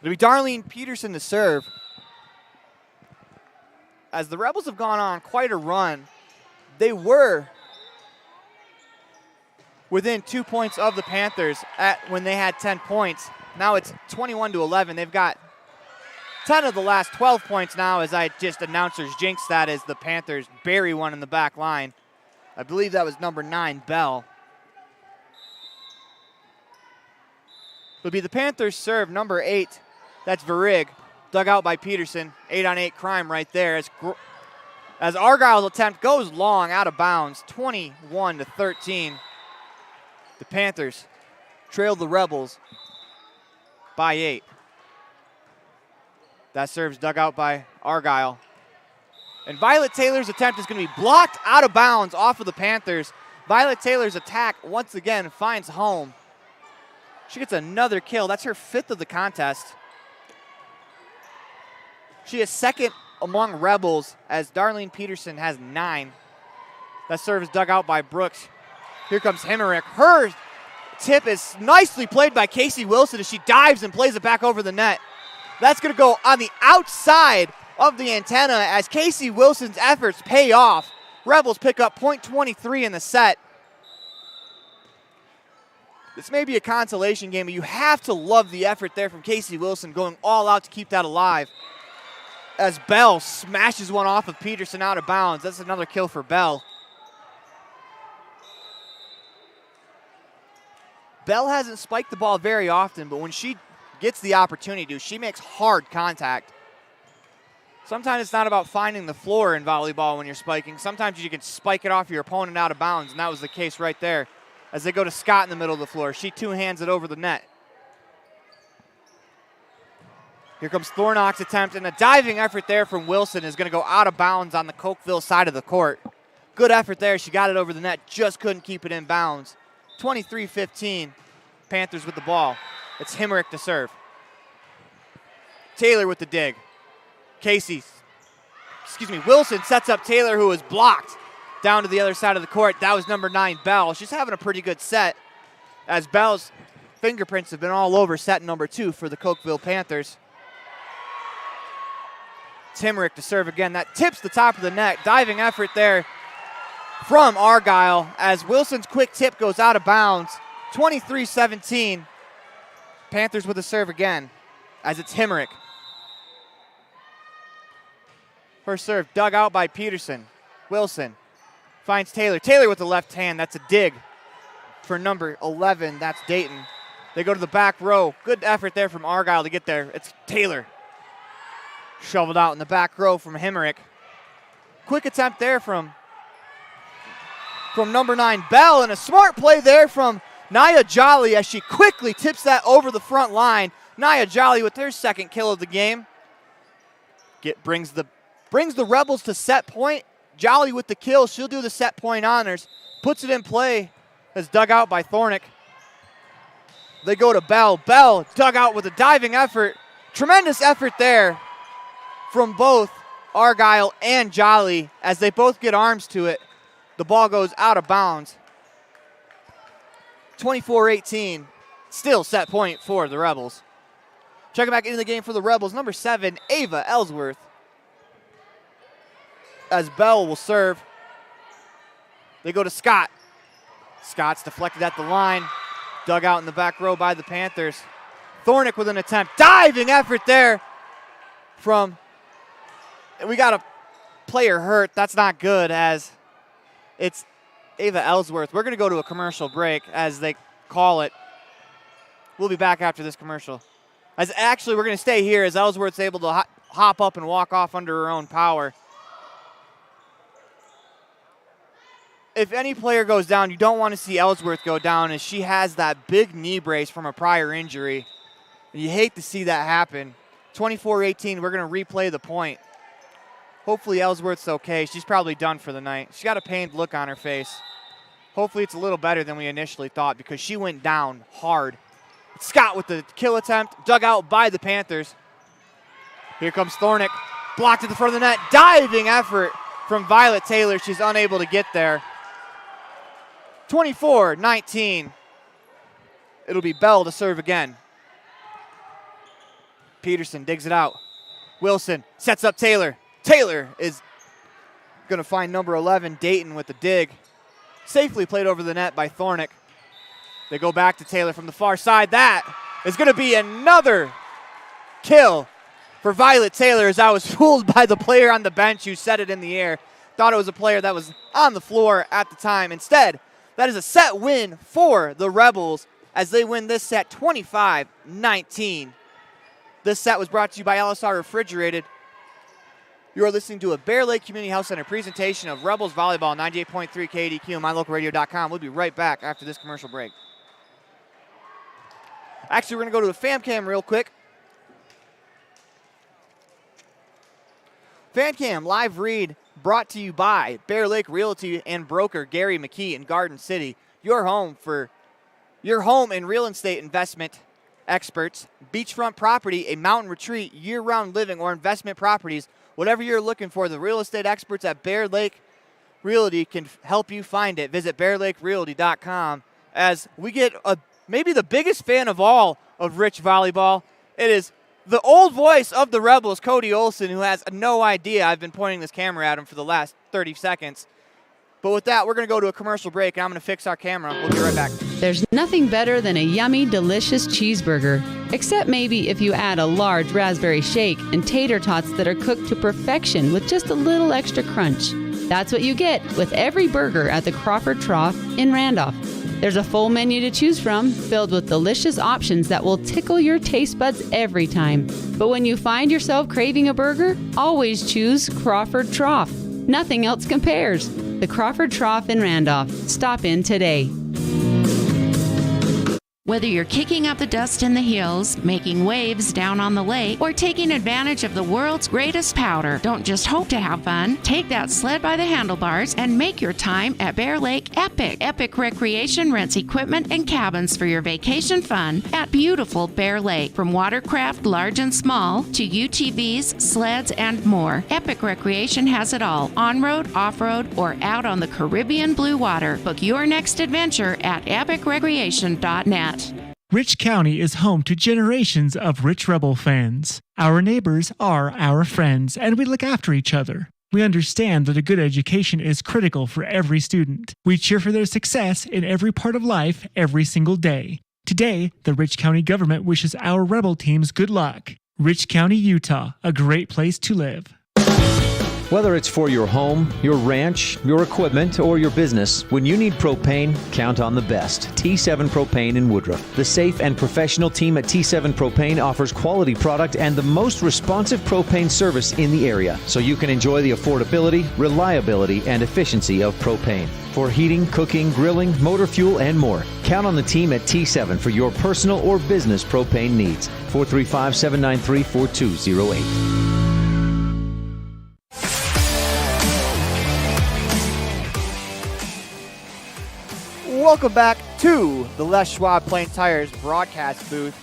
It'll be Darlene Peterson to serve. As the Rebels have gone on quite a run, they were within 2 points of the Panthers when they had 10 points. Now it's 21-11. They've got 10 of the last 12 points now, as I just announcers jinxed that as the Panthers bury one in the back line. I believe that was number 9, Bell. It'll be the Panthers serve, number 8. That's Varig, dug out by Peterson. 8-on-8 crime right there as Argyle's attempt goes long, out of bounds, 21-13. The Panthers trail the Rebels by 8. That serve's dug out by Argyle. And Violet Taylor's attempt is going to be blocked out of bounds off of the Panthers. Violet Taylor's attack once again finds home. She gets another kill. That's her 5th of the contest. She is 2nd among Rebels as Darlene Peterson has 9. That serve is dug out by Brooks. Here comes Hemmerich. Her tip is nicely played by Casey Wilson as she dives and plays it back over the net. That's going to go on the outside of the antenna as Casey Wilson's efforts pay off. Rebels pick up .23 in the set. This may be a consolation game, but you have to love the effort there from Casey Wilson going all out to keep that alive. As Bell smashes one off of Peterson out of bounds. That's another kill for Bell. Bell hasn't spiked the ball very often, but when she gets the opportunity to, she makes hard contact. Sometimes it's not about finding the floor in volleyball when you're spiking. Sometimes you can spike it off your opponent out of bounds, and that was the case right there as they go to Scott in the middle of the floor. She two-hands it over the net. Here comes Thornock's attempt, and a diving effort there from Wilson is going to go out of bounds on the Cokeville side of the court. Good effort there. She got it over the net, just couldn't keep it in bounds. 23-15, Panthers with the ball. It's Hemmerich to serve. Taylor with the dig. Wilson sets up Taylor, who is blocked down to the other side of the court. That was number 9, Bell. She's having a pretty good set as Bell's fingerprints have been all over set number 2 for the Cokeville Panthers. It's Hemmerich to serve again. That tips the top of the net. Diving effort there from Argyle as Wilson's quick tip goes out of bounds. 23-17. Panthers with a serve again as it's Hemmerich. First serve dug out by Peterson. Wilson finds Taylor. Taylor with the left hand. That's a dig for number 11. That's Dayton. They go to the back row. Good effort there from Argyle to get there. It's Taylor. Shoveled out in the back row from Hemmerich. Quick attempt there from number 9, Bell, and a smart play there from Nia Jolly as she quickly tips that over the front line. Nia Jolly with her 2nd kill of the game. Brings the Rebels to set point. Jolly with the kill. She'll do the set point honors. Puts it in play as dug out by Thornick. They go to Bell. Bell dug out with a diving effort. Tremendous effort there from both Argyle and Jolly as they both get arms to it. The ball goes out of bounds. 24-18. Still set point for the Rebels. Checking back into the game for the Rebels, number 7, Ava Ellsworth. As Bell will serve. They go to Scott. Scott's deflected at the line. Dug out in the back row by the Panthers. Thornick with an attempt. Diving effort there from, we got a player hurt. That's not good as it's Ava Ellsworth. We're going to go to a commercial break as they call it. We'll be back after this commercial. As actually, we're going to stay here as Ellsworth's able to hop up and walk off under her own power. If any player goes down, you don't want to see Ellsworth go down as she has that big knee brace from a prior injury. And you hate to see that happen. 24-18, we're going to replay the point. Hopefully Ellsworth's okay. She's probably done for the night. She's got a pained look on her face. Hopefully it's a little better than we initially thought because she went down hard. Scott with the kill attempt, dug out by the Panthers. Here comes Thornick, blocked at the front of the net. Diving effort from Violet Taylor. She's unable to get there. 24-19. It'll be Bell to serve again. Peterson digs it out. Wilson sets up Taylor. Taylor is going to find number 11, Dayton, with the dig. Safely played over the net by Thornick. They go back to Taylor from the far side. That is going to be another kill for Violet Taylor as I was fooled by the player on the bench who set it in the air. Thought it was a player that was on the floor at the time. Instead, that is a set win for the Rebels, as they win this set 25-19. This set was brought to you by LSR Refrigerated. You are listening to a Bear Lake Community Health Center presentation of Rebels Volleyball, 98.3 KDQ and MyLocalRadio.com. We'll be right back after this commercial break. Actually, we're going to go to the Fam Cam real quick. Fam Cam live read brought to you by Bear Lake Realty and broker Gary McKee in Garden City. Your home and real estate investment experts. Beachfront property, a mountain retreat, year-round living, or investment properties. Whatever you're looking for, the real estate experts at Bear Lake Realty can help you find it. Visit bearlakerealty.com as we get maybe the biggest fan of all of Rich Volleyball. It is the old voice of the Rebels, Cody Olson, who has no idea I've been pointing this camera at him for the last 30 seconds. But with that, we're going to go to a commercial break, and I'm going to fix our camera. We'll be right back. There's nothing better than a yummy, delicious cheeseburger. Except maybe if you add a large raspberry shake and tater tots that are cooked to perfection with just a little extra crunch. That's what you get with every burger at the Crawford Trough in Randolph. There's a full menu to choose from, filled with delicious options that will tickle your taste buds every time. But when you find yourself craving a burger, always choose Crawford Trough. Nothing else compares. The Crawford Trough in Randolph. Stop in today. Whether you're kicking up the dust in the hills, making waves down on the lake, or taking advantage of the world's greatest powder, don't just hope to have fun. Take that sled by the handlebars and make your time at Bear Lake epic. Epic Recreation rents equipment and cabins for your vacation fun at beautiful Bear Lake. From watercraft, large and small, to UTVs, sleds, and more, Epic Recreation has it all. On-road, off-road, or out on the Caribbean blue water. Book your next adventure at epicrecreation.net. Rich County is home to generations of Rich Rebel fans. Our neighbors are our friends, and we look after each other. We understand that a good education is critical for every student. We cheer for their success in every part of life every single day. Today, the Rich County government wishes our Rebel teams good luck. Rich County, Utah, a great place to live. Whether it's for your home, your ranch, your equipment, or your business, when you need propane, count on the best. T7 Propane in Woodruff. The safe and professional team at T7 Propane offers quality product and the most responsive propane service in the area, so you can enjoy the affordability, reliability, and efficiency of propane. For heating, cooking, grilling, motor fuel, and more, count on the team at T7 for your personal or business propane needs. 435-793-4208. Welcome back to the Les Schwab Plain Tires broadcast booth.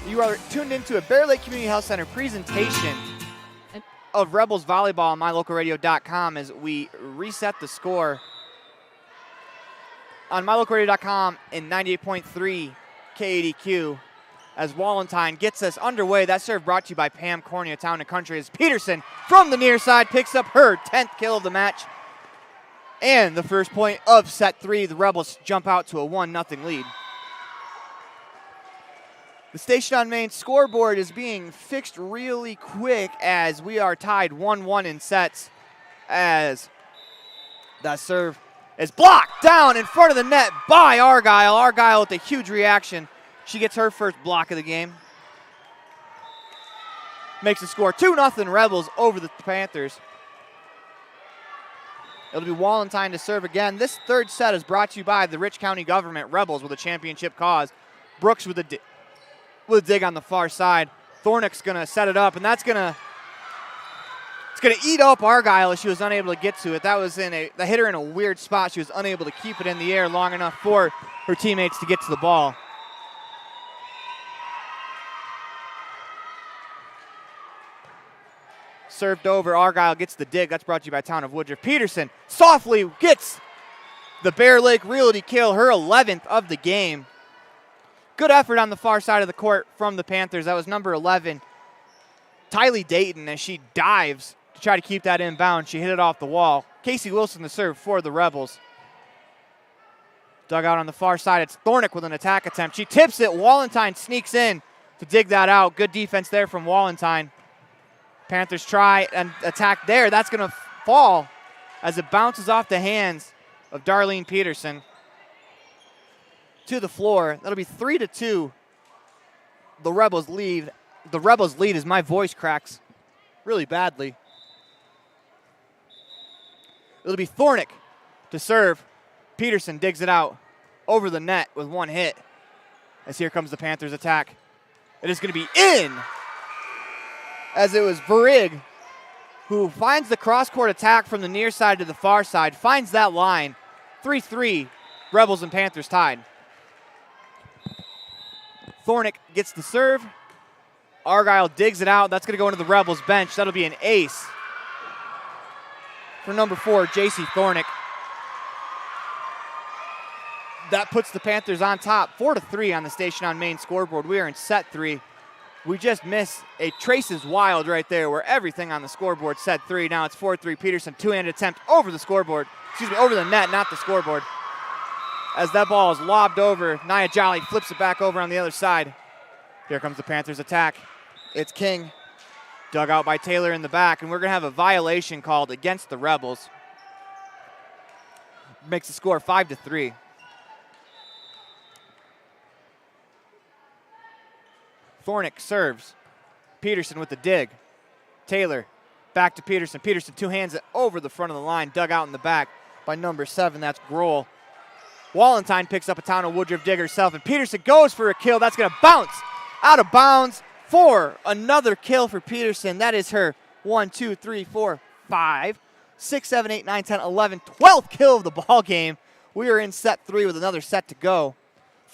You are tuned into a Bear Lake Community Health Center presentation of Rebels Volleyball on MyLocalRadio.com as we reset the score on MyLocalRadio.com in 98.3 KADQ as Wallentine gets us underway. That serve brought to you by Pam Cornea, Town and Country, as Peterson from the near side picks up her 10th kill of the match. And the first point of set 3, the Rebels jump out to a 1-0 lead. The Station on Main scoreboard is being fixed really quick as we are tied 1-1 in sets as that serve is blocked down in front of the net by Argyle. Argyle with a huge reaction. She gets her first block of the game. Makes the score 2-0 Rebels over the Panthers. It'll be Wallentine to serve again. This third set is brought to you by the Rich County Government Rebels with a championship cause. Brooks with a dig on the far side. Thornick's going to set it up, and it's going to eat up Argyle as she was unable to get to it. That hit her in a weird spot. She was unable to keep it in the air long enough for her teammates to get to the ball. Served over, Argyle gets the dig. That's brought to you by Town of Woodruff. Peterson softly gets the Bear Lake Realty kill, her 11th of the game. Good effort on the far side of the court from the Panthers. That was number 11, Tylee Dayton, as she dives to try to keep that inbound. She hit it off the wall. Casey Wilson to serve for the Rebels. Dug out on the far side. It's Thornick with an attack attempt. She tips it. Wallentine sneaks in to dig that out. Good defense there from Wallentine. Panthers try and attack there. That's going to fall as it bounces off the hands of Darlene Peterson. to the floor. That'll be 3-2. The Rebels lead. The Rebels lead as my voice cracks really badly. It'll be Thornick to serve. Peterson digs it out over the net with one hit. As here comes the Panthers attack. It is going to be in. As it was Varig who finds the cross-court attack from the near side to the far side, finds that line. 3-3, Rebels and Panthers tied. Thornick gets the serve. Argyle digs it out. That's going to go into the Rebels bench. That'll be an ace for number 4, J.C. Thornick. That puts the Panthers on top, 4-3 on the Station on Main scoreboard. We are in set 3. We just missed a Traces Wild right there where everything on the scoreboard said 3. Now it's 4-3. Peterson, two-handed attempt over the scoreboard. Excuse me, over the net, not the scoreboard. As that ball is lobbed over, Nia Jolly flips it back over on the other side. Here comes the Panthers attack. It's King, dug out by Taylor in the back, and we're going to have a violation called against the Rebels. Makes the score 5-3. Thornick serves. Peterson with the dig. Taylor back to Peterson. Peterson two hands it over the front of the line, dug out in the back by number 7. That's Grohl. Wallentyne picks up a Town of Woodruff dig herself, and Peterson goes for a kill. That's going to bounce out of bounds for another kill for Peterson. That is her 1, 2, 3, 4, 5, 6, 7, 8, 9, 10, 11, 12th kill of the ball game. We are in set 3 with another set to go.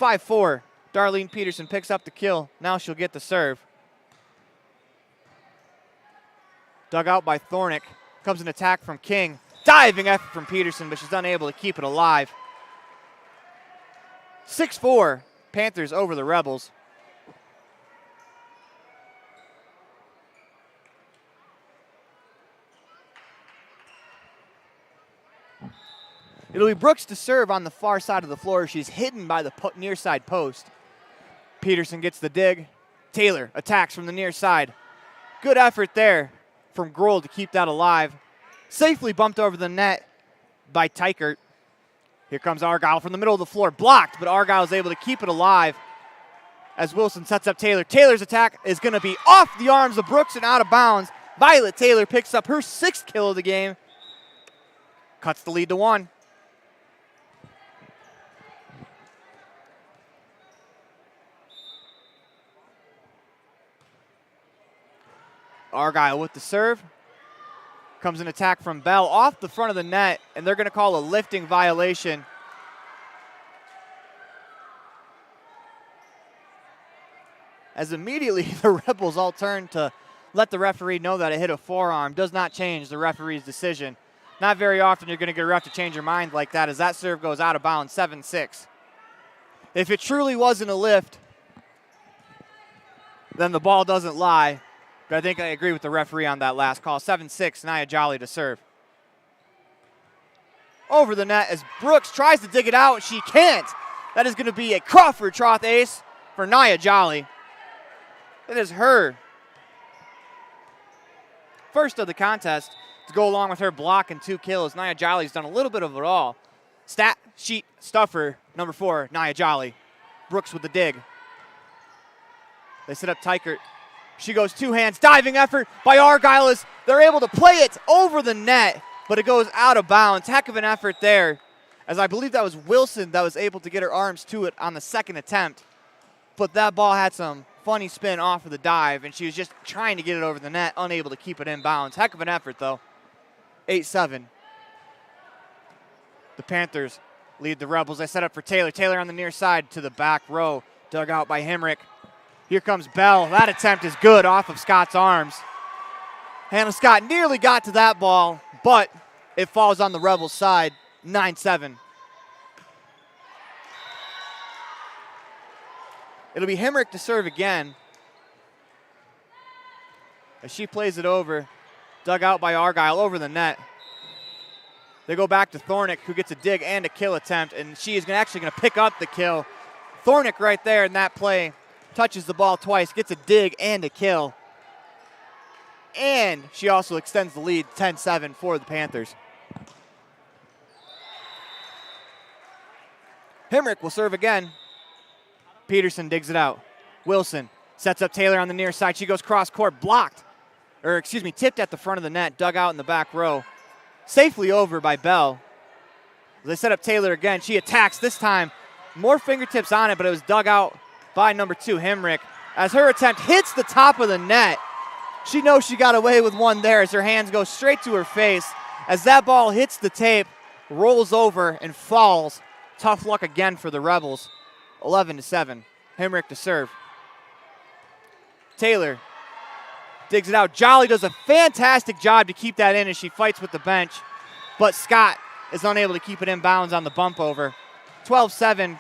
5-4. Darlene Peterson picks up the kill. Now she'll get the serve. Dug out by Thornick. Comes an attack from King. Diving effort from Peterson, but she's unable to keep it alive. 6-4. Panthers over the Rebels. It'll be Brooks to serve on the far side of the floor. She's hidden by the near side post. Peterson gets the dig. Taylor attacks from the near side. Good effort there from Grohl to keep that alive. Safely bumped over the net by Tykert. Here comes Argyle from the middle of the floor. Blocked, but Argyle is able to keep it alive as Wilson sets up Taylor. Taylor's attack is going to be off the arms of Brooks and out of bounds. Violet Taylor picks up her 6th kill of the game. Cuts the lead to 1. Argyle with the serve. Comes an attack from Bell off the front of the net, and they're going to call a lifting violation. As immediately the Rebels all turn to let the referee know that it hit a forearm. Does not change the referee's decision. Not very often you're going to get a ref to change your mind like that as that serve goes out of bounds, 7-6. If it truly wasn't a lift, then the ball doesn't lie. But I think I agree with the referee on that last call. 7-6, Nia Jolly to serve. Over the net as Brooks tries to dig it out. She can't. That is going to be a Crawford Troth ace for Nia Jolly. It is her first of the contest to go along with her block and 2 kills. Nia Jolly's done a little bit of it all. Stat sheet stuffer, number 4, Nia Jolly. Brooks with the dig. They set up Tykert. She goes 2 hands, diving effort by Argyle as they're able to play it over the net, but it goes out of bounds. Heck of an effort there, as I believe that was Wilson that was able to get her arms to it on the 2nd attempt. But that ball had some funny spin off of the dive, and she was just trying to get it over the net, unable to keep it in bounds. Heck of an effort, though. 8-7. The Panthers lead the Rebels. They set up for Taylor. Taylor on the near side to the back row, dug out by Hemrick. Here comes Bell. That attempt is good off of Scott's arms. Hannah Scott nearly got to that ball, but it falls on the Rebels' side, 9-7. It'll be Hemrick to serve again. As she plays it over, dug out by Argyle over the net. They go back to Thornick, who gets a dig and a kill attempt, and she is actually going to pick up the kill. Thornick right there in that play. Touches the ball twice, gets a dig and a kill. And she also extends the lead 10-7 for the Panthers. Hemrick will serve again. Peterson digs it out. Wilson sets up Taylor on the near side. She goes cross court, tipped at the front of the net, dug out in the back row. Safely over by Bell. They set up Taylor again. She attacks this time. More fingertips on it, but it was dug out by number 2, Hemrick. As her attempt hits the top of the net, she knows she got away with one there as her hands go straight to her face. As that ball hits the tape, rolls over, and falls. Tough luck again for the Rebels. 11-7. Hemrick to serve. Taylor digs it out. Jolly does a fantastic job to keep that in as she fights with the bench, but Scott is unable to keep it in bounds on the bump over. 12-7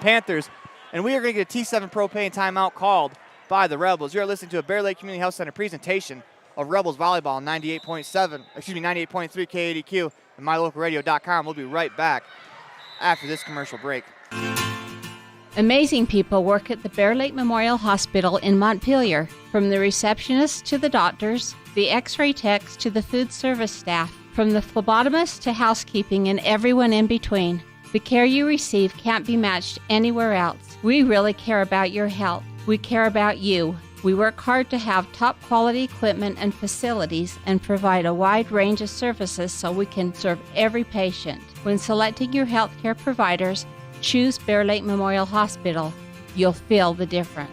Panthers, and we are going to get a T7 Propane timeout called by the Rebels. You're listening to a Bear Lake Community Health Center presentation of Rebels Volleyball on 98.3 KADQ and mylocalradio.com. We'll be right back after this commercial break. Amazing people work at the Bear Lake Memorial Hospital in Montpelier. From the receptionists to the doctors, the x-ray techs to the food service staff, from the phlebotomist to housekeeping and everyone in between. The care you receive can't be matched anywhere else. We really care about your health. We care about you. We work hard to have top quality equipment and facilities and provide a wide range of services so we can serve every patient. When selecting your healthcare providers, choose Bear Lake Memorial Hospital. You'll feel the difference.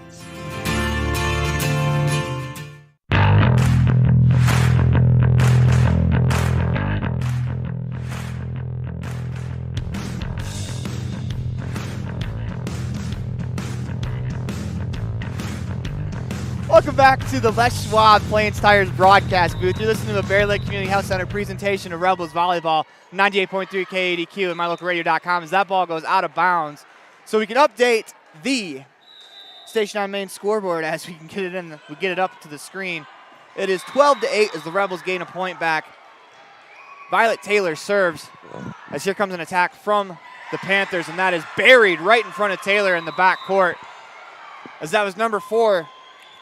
Welcome back to the Les Schwab Plains Tires broadcast booth. You're listening to the Bear Lake Community Health Center presentation of Rebels Volleyball, 98.3 KADQ and mylocalradio.com as that ball goes out of bounds. So we can update the Station on Main scoreboard as we can get it in. We get it up to the screen. It is 12-8 as the Rebels gain a point back. Violet Taylor serves as here comes an attack from the Panthers, and that is buried right in front of Taylor in the back court. As that was number 4,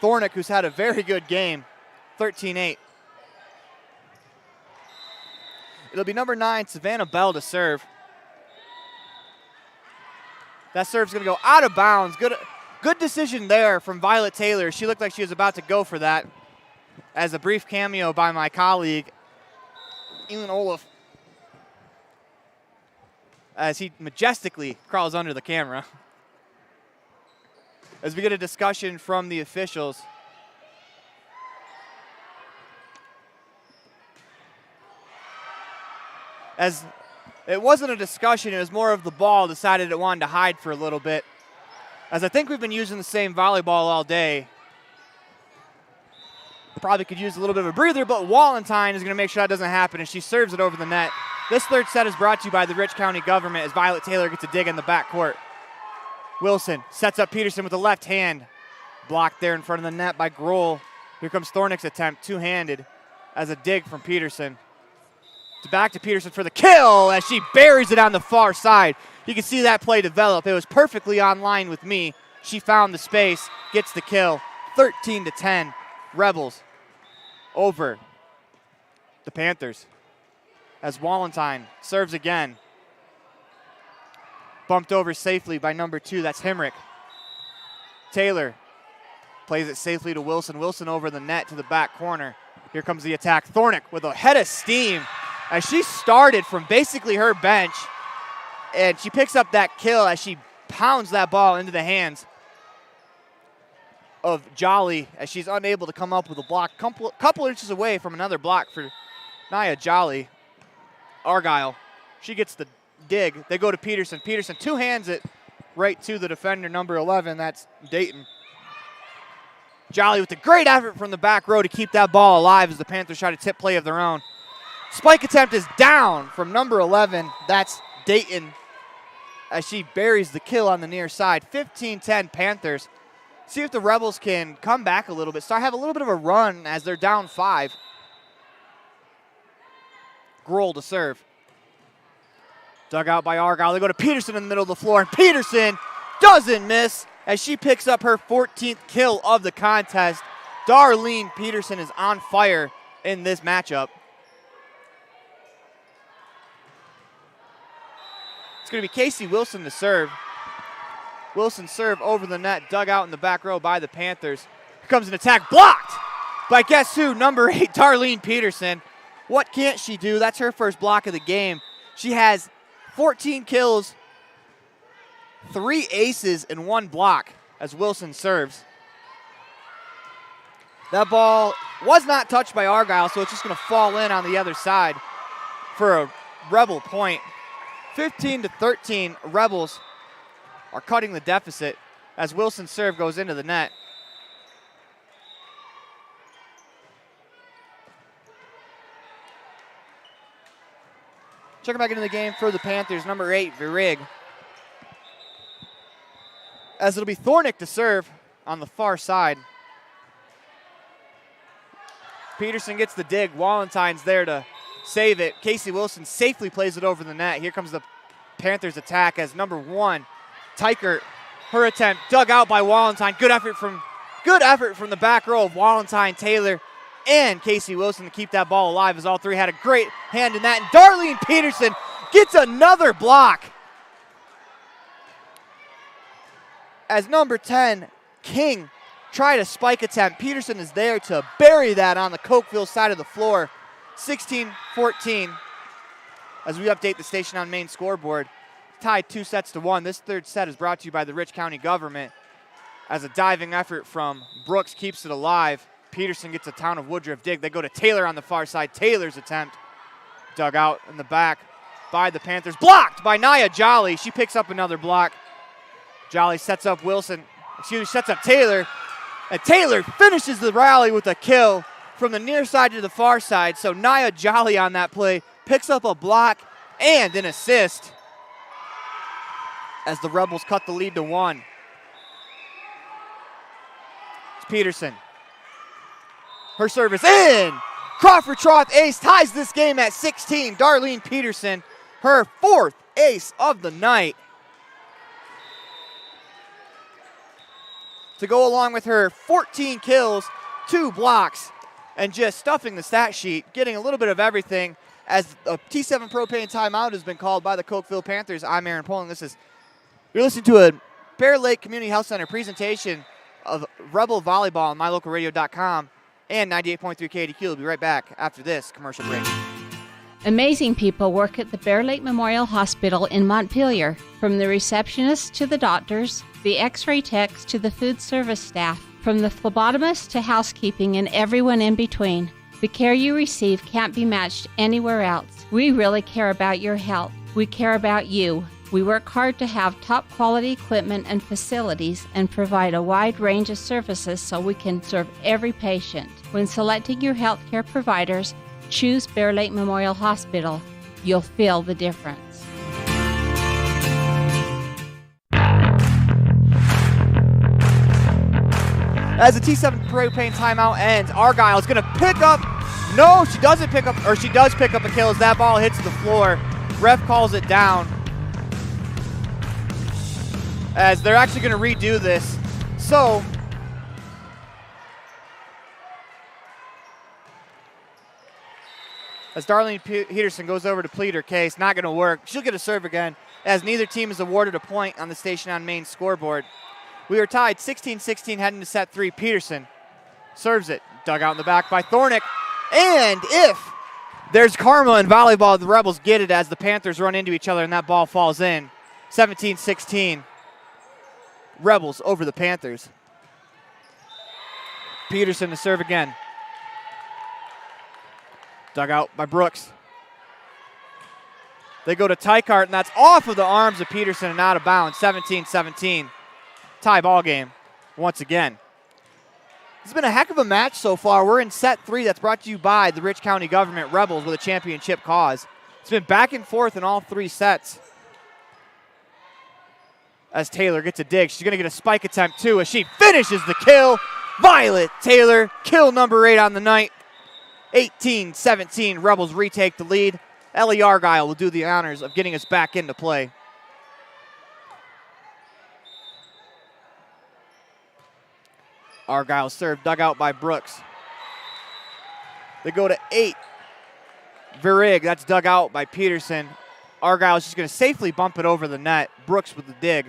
Thornick, who's had a very good game, 13-8. It'll be number 9, Savannah Bell to serve. That serve's going to go out of bounds. Good decision there from Violet Taylor. She looked like she was about to go for that as a brief cameo by my colleague, Elin Olaf, as he majestically crawls under the camera. As we get a discussion from the officials. As it wasn't a discussion, it was more of the ball decided it wanted to hide for a little bit. As I think we've been using the same volleyball all day. Probably could use a little bit of a breather, but Wallentyne is going to make sure that doesn't happen as she serves it over the net. This third set is brought to you by the Rich County government as Violet Taylor gets a dig in the backcourt. Wilson sets up Peterson with the left hand. Blocked there in front of the net by Grohl. Here comes Thornick's attempt, two-handed, as a dig from Peterson. Back to Peterson for the kill as she buries it on the far side. You can see that play develop. It was perfectly on line with me. She found the space, gets the kill. 13-10, Rebels over the Panthers. As Wallentyne serves again. Bumped over safely by number 2, that's Hemrick. Taylor plays it safely to Wilson. Wilson over the net to the back corner. Here comes the attack. Thornick with a head of steam as she started from basically her bench, and she picks up that kill as she pounds that ball into the hands of Jolly as she's unable to come up with a block. Couple inches away from another block for Nia Jolly. Argyle, she gets the dig. They go to Peterson. Peterson two-hands it right to the defender, number 11. That's Dayton. Jolly with a great effort from the back row to keep that ball alive as the Panthers try to tip play of their own. Spike attempt is down from number 11. That's Dayton as she buries the kill on the near side. 15-10 Panthers. See if the Rebels can come back a little bit. Have a little bit of a run as they're down 5. Grohl to serve. Dug out by Argyle. They go to Peterson in the middle of the floor, and Peterson doesn't miss as she picks up her 14th kill of the contest. Darlene Peterson is on fire in this matchup. It's going to be Casey Wilson to serve. Wilson serve over the net, dug out in the back row by the Panthers. Here comes an attack, blocked by guess who? Number 8, Darlene Peterson. What can't she do? That's her first block of the game. She has 14 kills, 3 aces, and 1 block as Wilson serves. That ball was not touched by Argyle, so it's just going to fall in on the other side for a Rebel point. 15-13, Rebels are cutting the deficit as Wilson's serve goes into the net. Checking back into the game for the Panthers, number 8, Virig. As it'll be Thornick to serve on the far side. Peterson gets the dig. Walentine's there to save it. Casey Wilson safely plays it over the net. Here comes the Panthers attack as number 1, Tykert. Her attempt dug out by Walentine. Good effort from the back row of Walentine, Taylor, and Casey Wilson to keep that ball alive as all three had a great hand in that. And Darlene Peterson gets another block as number 10, King, tried a spike attempt. Peterson is there to bury that on the Cokeville side of the floor. 16-14 as we update the Station on Main scoreboard. Tied 2-1. This third set is brought to you by the Rich County government as a diving effort from Brooks keeps it alive. Peterson gets a Town of Woodruff dig. They go to Taylor on the far side. Taylor's attempt dug out in the back by the Panthers. Blocked by Nia Jolly. She picks up another block. Jolly sets up sets up Taylor. And Taylor finishes the rally with a kill from the near side to the far side. So Nia Jolly on that play picks up a block and an assist as the Rebels cut the lead to 1. It's Peterson. Her service in. Crawford Troth ace ties this game at 16. Darlene Peterson, her 4th ace of the night. To go along with her 14 kills, 2 blocks, and just stuffing the stat sheet, getting a little bit of everything as a T7 propane timeout has been called by the Cokeville Panthers. I'm Aaron Poling. You're listening to a Bear Lake Community Health Center presentation of Rebel Volleyball on mylocalradio.com and 98.3 KDQ. We'll be right back after this commercial break. Amazing people work at the Bear Lake Memorial Hospital in Montpelier. From the receptionists to the doctors, the x-ray techs to the food service staff, from the phlebotomist to housekeeping and everyone in between. The care you receive can't be matched anywhere else. We really care about your health. We care about you. We work hard to have top quality equipment and facilities and provide a wide range of services so we can serve every patient. When selecting your healthcare providers, choose Bear Lake Memorial Hospital. You'll feel the difference. As the T7 propane timeout ends, Argyle is going to pick up. No, she doesn't pick up, or she does pick up a kill as that ball hits the floor. Ref calls it down. As they're actually going to redo this. So, as Darlene Peterson goes over to plead her case, not going to work. She'll get a serve again, as neither team is awarded a point on the Station on Main scoreboard. We are tied 16-16 heading to set 3. Peterson serves it. Dug out in the back by Thornick. And if there's karma in volleyball, the Rebels get it as the Panthers run into each other and that ball falls in. 17-16. Rebels over the Panthers. Peterson to serve again. Dug out by Brooks. They go to Tykart, and that's off of the arms of Peterson and out of bounds. 17-17. Tie ball game once again. It's been a heck of a match so far. We're in set 3 that's brought to you by the Rich County Government Rebels with a championship cause. It's been back and forth in all 3 sets. As Taylor gets a dig, she's going to get a spike attempt too as she finishes the kill. Violet Taylor, kill number 8 on the night. 18-17, Rebels retake the lead. Ellie Argyle will do the honors of getting us back into play. Argyle serve dug out by Brooks. They go to 8. Virig, that's dug out by Peterson. Argyle's just going to safely bump it over the net. Brooks with the dig.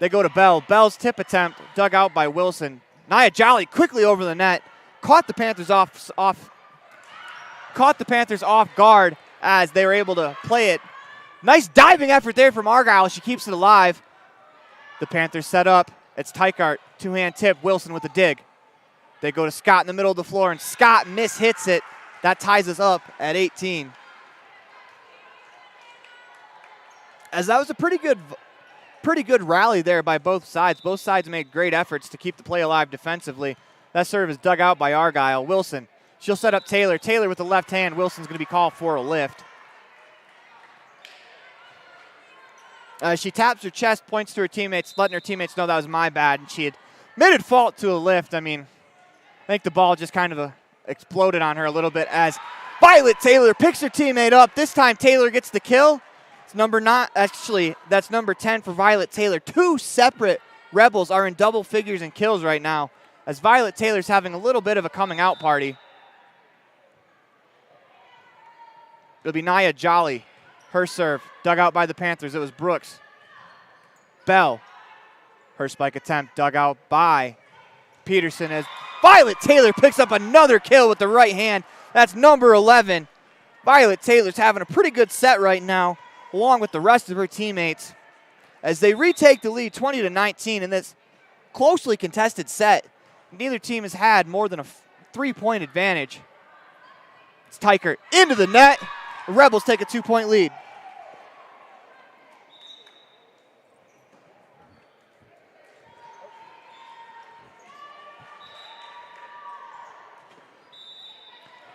They go to Bell. Bell's tip attempt dug out by Wilson. Nia Jolly quickly over the net. Caught the Panthers off guard as they were able to play it. Nice diving effort there from Argyle. She keeps it alive. The Panthers set up. It's Tykart. Two-hand tip. Wilson with a dig. They go to Scott in the middle of the floor, and Scott mishits it. That ties us up at 18. As that was a pretty good rally there by both sides. Both sides made great efforts to keep the play alive defensively. That serve is dug out by Argyle. Wilson, she'll set up Taylor. Taylor with the left hand. Wilson's going to be called for a lift. She taps her chest, points to her teammates, letting her teammates know that was my bad. And she admitted fault to a lift. I think the ball just kind of exploded on her a little bit as Violet Taylor picks her teammate up. This time Taylor gets the kill. That's number 10 for Violet Taylor. Two separate Rebels are in double figures in kills right now as Violet Taylor's having a little bit of a coming out party. It'll be Nia Jolly. Her serve, dug out by the Panthers. It was Brooks. Bell. Her spike attempt, dug out by Peterson as Violet Taylor picks up another kill with the right hand. That's number 11. Violet Taylor's having a pretty good set right now, along with the rest of her teammates, as they retake the lead 20-19 in this closely contested set. Neither team has had more than a 3-point advantage. It's Tykert into the net. The Rebels take a 2-point lead.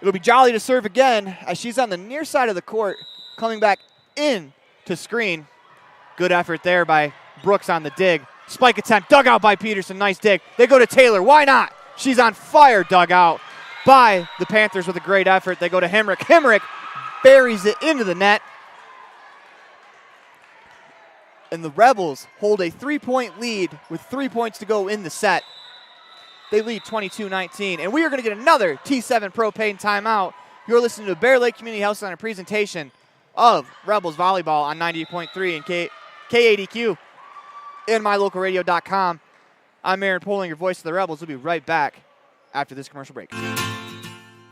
It'll be Jolly to serve again as she's on the near side of the court, coming back in to screen. Good effort there by Brooks on the dig. Spike attempt, dug out by Peterson. Nice dig. They go to Taylor. Why not? She's on fire, dug out by the Panthers with a great effort. They go to Hemrick. Hemrick buries it into the net. And the Rebels hold a 3-point lead with 3 points to go in the set. They lead 22-19. And we are going to get another T7 Propane timeout. You're listening to a Bear Lake Community Health Center presentation of Rebels Volleyball on 98.3 and KADQ and MyLocalRadio.com. I'm Aaron Poling, your voice of the Rebels. We'll be right back after this commercial break.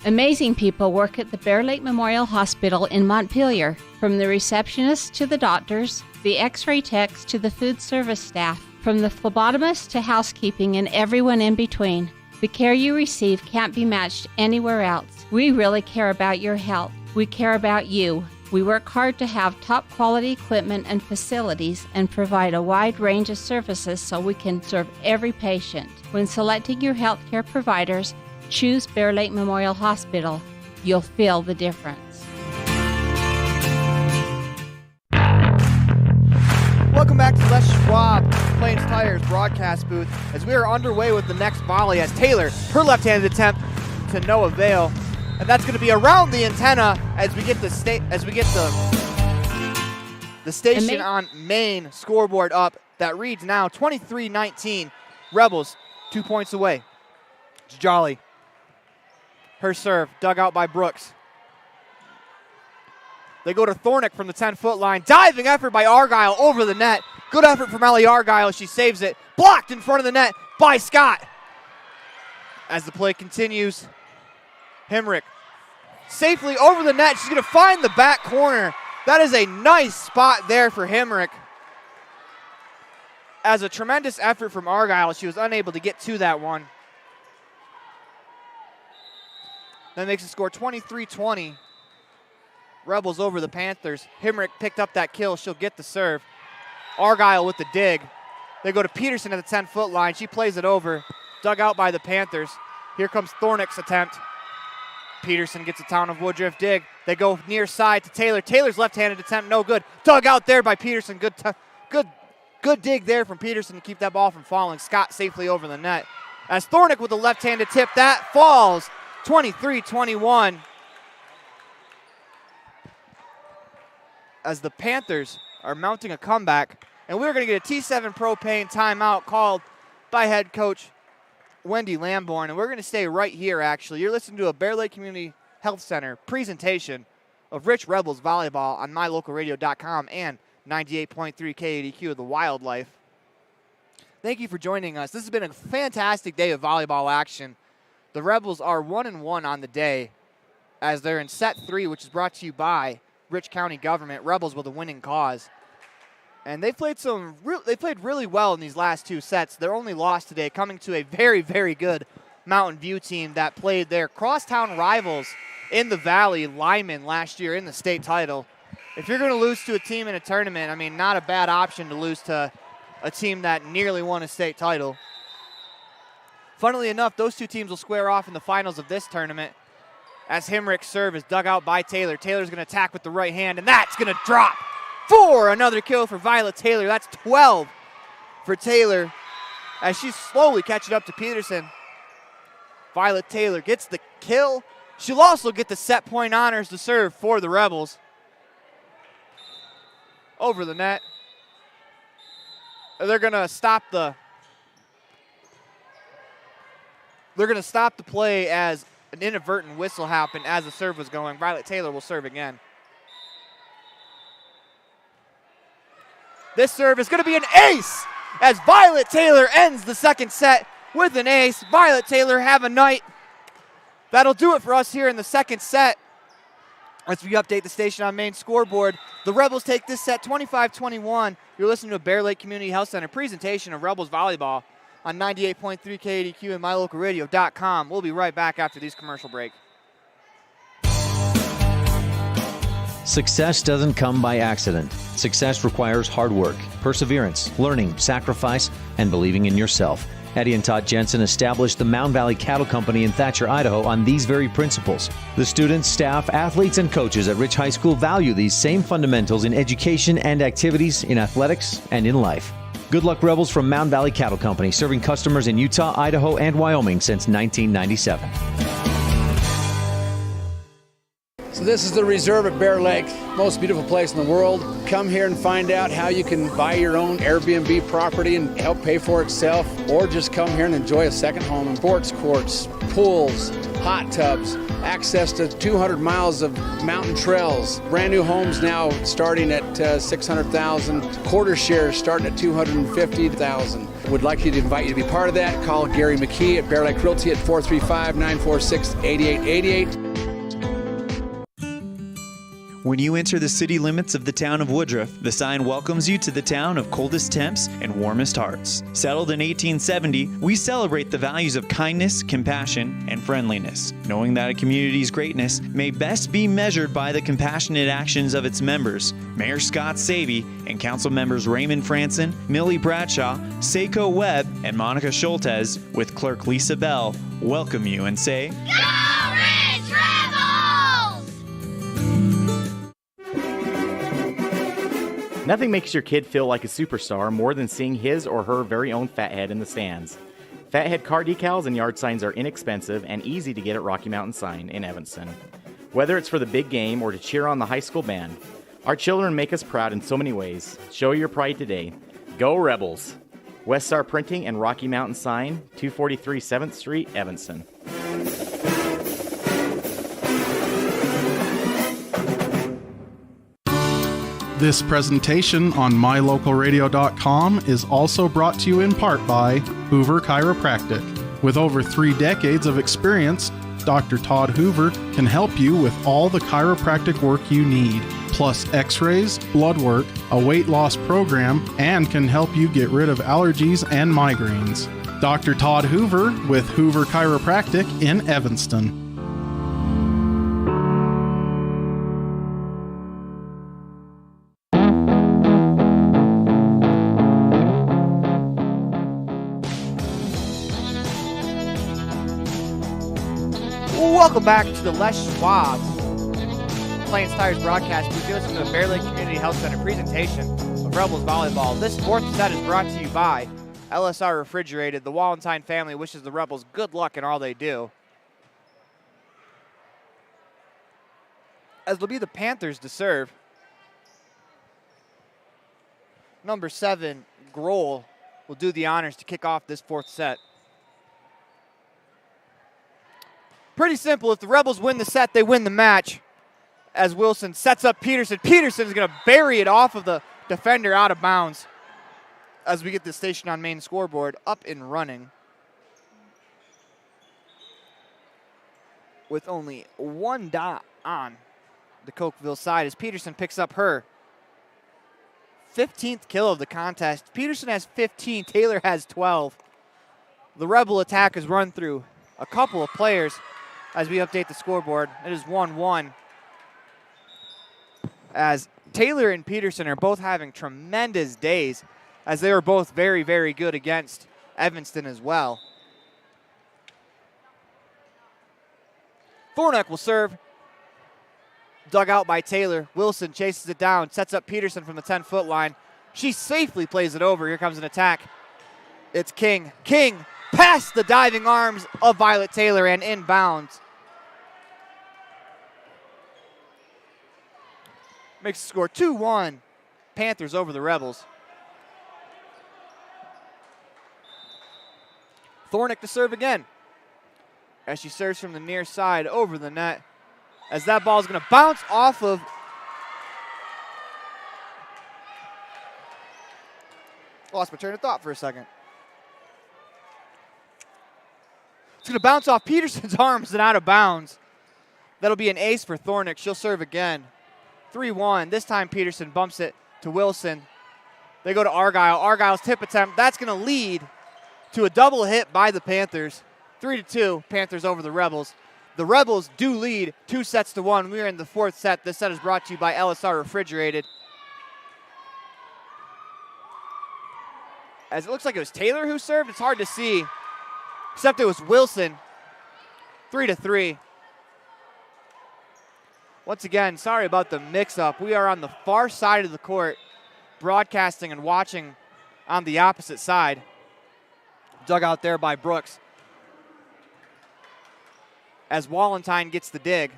Amazing people work at the Bear Lake Memorial Hospital in Montpelier. From the receptionists to the doctors, the x-ray techs to the food service staff, from the phlebotomist to housekeeping and everyone in between. The care you receive can't be matched anywhere else. We really care about your health. We care about you. We work hard to have top quality equipment and facilities and provide a wide range of services so we can serve every patient. When selecting your healthcare providers, choose Bear Lake Memorial Hospital. You'll feel the difference. Welcome back to Les Schwab Plains Tires broadcast booth as we are underway with the next volley as Taylor, her left-handed attempt to no avail. And that's going to be around the antenna as we get the station on main scoreboard up. That reads now 23-19. Rebels 2 points away. It's Jolly. Her serve dug out by Brooks. They go to Thornick from the 10-foot line. Diving effort by Argyle over the net. Good effort from Ellie Argyle. She saves it. Blocked in front of the net by Scott. As the play continues, Hemrick safely over the net. She's going to find the back corner. That is a nice spot there for Hemrick. As a tremendous effort from Argyle, she was unable to get to that one. That makes the score 23-20. Rebels over the Panthers. Hemrick picked up that kill. She'll get the serve. Argyle with the dig. They go to Peterson at the 10-foot line. She plays it over. Dug out by the Panthers. Here comes Thornick's attempt. Peterson gets a Town of Woodruff dig. They go near side to Taylor. Taylor's left-handed attempt, no good. Dug out there by Peterson. Good dig there from Peterson to keep that ball from falling. Scott safely over the net. As Thornick with a left-handed tip, that falls 23-21. As the Panthers are mounting a comeback. And we're going to get a T7 Propane timeout called by head coach Wendy Lamborn. And we're going to stay right here, actually. You're listening to a Bear Lake Community Health Center presentation of Rich Rebels Volleyball on MyLocalRadio.com and 98.3 KADQ of the Wildlife. Thank you for joining us. This has been a fantastic day of volleyball action. The Rebels are 1-1 on the day as they're in set 3, which is brought to you by Rich County Government. Rebels with a winning cause. And they played really well in these last 2 sets. Their only loss today coming to a very, very good Mountain View team that played their crosstown rivals in the Valley, Lyman, last year in the state title. If you're going to lose to a team in a tournament, I mean, not a bad option to lose to a team that nearly won a state title. Funnily enough, those 2 teams will square off in the finals of this tournament as Himrich's serve is dug out by Taylor. Taylor's going to attack with the right hand, and that's going to drop. 4, another kill for Violet Taylor. That's 12 for Taylor as she's slowly catching up to Peterson. Violet Taylor gets the kill. She'll also get the set point honors to serve for the Rebels. Over the net. They're going to stop the play as an inadvertent whistle happened as the serve was going. Violet Taylor will serve again. This serve is going to be an ace as Violet Taylor ends the second set with an ace. Violet Taylor, have a night. That'll do it for us here in the second set. As we update the station on main scoreboard, the Rebels take this set 25-21. You're listening to a Bear Lake Community Health Center presentation of Rebels Volleyball on 98.3 KDQ and MyLocalRadio.com. We'll be right back after these commercial break. Success doesn't come by accident. Success requires hard work, perseverance, learning, sacrifice, and believing in yourself. Eddie and Todd Jensen established the Mound Valley Cattle Company in Thatcher, Idaho on these very principles. The students, staff, athletes, and coaches at Rich High School value these same fundamentals in education and activities, in athletics, and in life. Good luck, Rebels, from Mound Valley Cattle Company, serving customers in Utah, Idaho, and Wyoming since 1997. So this is the Reserve at Bear Lake, most beautiful place in the world. Come here and find out how you can buy your own Airbnb property and help pay for itself, or just come here and enjoy a second home. Sports courts, pools, hot tubs, access to 200 miles of mountain trails, brand new homes now starting at $600,000, quarter shares starting at $250,000. Would like to invite you to be part of that. Call Gary McKee at Bear Lake Realty at 435-946-8888. When you enter the city limits of the town of Woodruff, the sign welcomes you to the town of coldest temps and warmest hearts. Settled in 1870, we celebrate the values of kindness, compassion, and friendliness, knowing that a community's greatness may best be measured by the compassionate actions of its members. Mayor Scott Savey and council members Raymond Franson, Millie Bradshaw, Seiko Webb, and Monica Schultez, with clerk Lisa Bell, welcome you and say, Go Ridge Rebels! Nothing makes your kid feel like a superstar more than seeing his or her very own Fathead in the stands. Fathead car decals and yard signs are inexpensive and easy to get at Rocky Mountain Sign in Evanston. Whether it's for the big game or to cheer on the high school band, our children make us proud in so many ways. Show your pride today. Go Rebels! West Star Printing and Rocky Mountain Sign, 243 7th Street, Evanston. This presentation on MyLocalRadio.com is also brought to you in part by Hoover Chiropractic. With over 3 decades of experience, Dr. Todd Hoover can help you with all the chiropractic work you need, plus x-rays, blood work, a weight loss program, and can help you get rid of allergies and migraines. Dr. Todd Hoover with Hoover Chiropractic in Evanston. Welcome back to the Les Schwab Plains Tires broadcast. We listen to the Bear Lake Community Health Center presentation of Rebels Volleyball. This fourth set is brought to you by LSR Refrigerated. The Wallentine family wishes the Rebels good luck in all they do. As it'll be the Panthers to serve. Number 7, Grohl, will do the honors to kick off this fourth set. Pretty simple. If the Rebels win the set, they win the match. As Wilson sets up Peterson. Peterson is going to bury it off of the defender out of bounds. as we get the station on main scoreboard up and running. With only one dot on the Cokeville side as Peterson picks up her 15th kill of the contest. Peterson has 15, Taylor has 12. The Rebel attack has run through a couple of players as we update the scoreboard. It is 1-1 as Taylor and Peterson are both having tremendous days as they were both very, very good against Evanston as well. Thorneck will serve. Dug out by Taylor. Wilson chases it down, sets up Peterson from the 10-foot line. She safely plays it over. Here comes an attack. It's King. King past the diving arms of Violet Taylor and inbounds. Makes the score 2-1. Panthers over the Rebels. Thorneck to serve again. As she serves from the near side over the net. As that ball is going to bounce off of lost my train of thought for a second. It's going to bounce off Peterson's arms and out of bounds. That'll be an ace for Thorneck. She'll serve again. 3-1. This time Peterson bumps it to Wilson. They go to Argyle. Argyle's tip attempt. That's going to lead to a double hit by the Panthers. 3-2. Panthers over the Rebels. The Rebels do lead 2-1. We are in the fourth set. This set is brought to you by LSR Refrigerated. As it looks like it was Taylor who served, it's hard to see. Except it was Wilson. 3-3. Once again, sorry about the mix-up. We are on the far side of the court, broadcasting and watching on the opposite side. Dug out there by Brooks. As Wallentine gets the dig.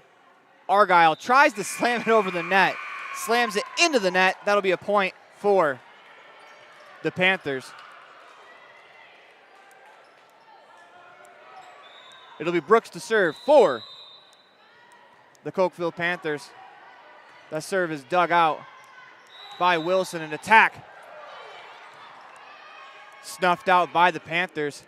Argyle tries to slam it over the net. Slams it into the net. That'll be a point for the Panthers. It'll be Brooks to serve for the Cokeville Panthers. That serve is dug out by Wilson. An attack snuffed out by the Panthers.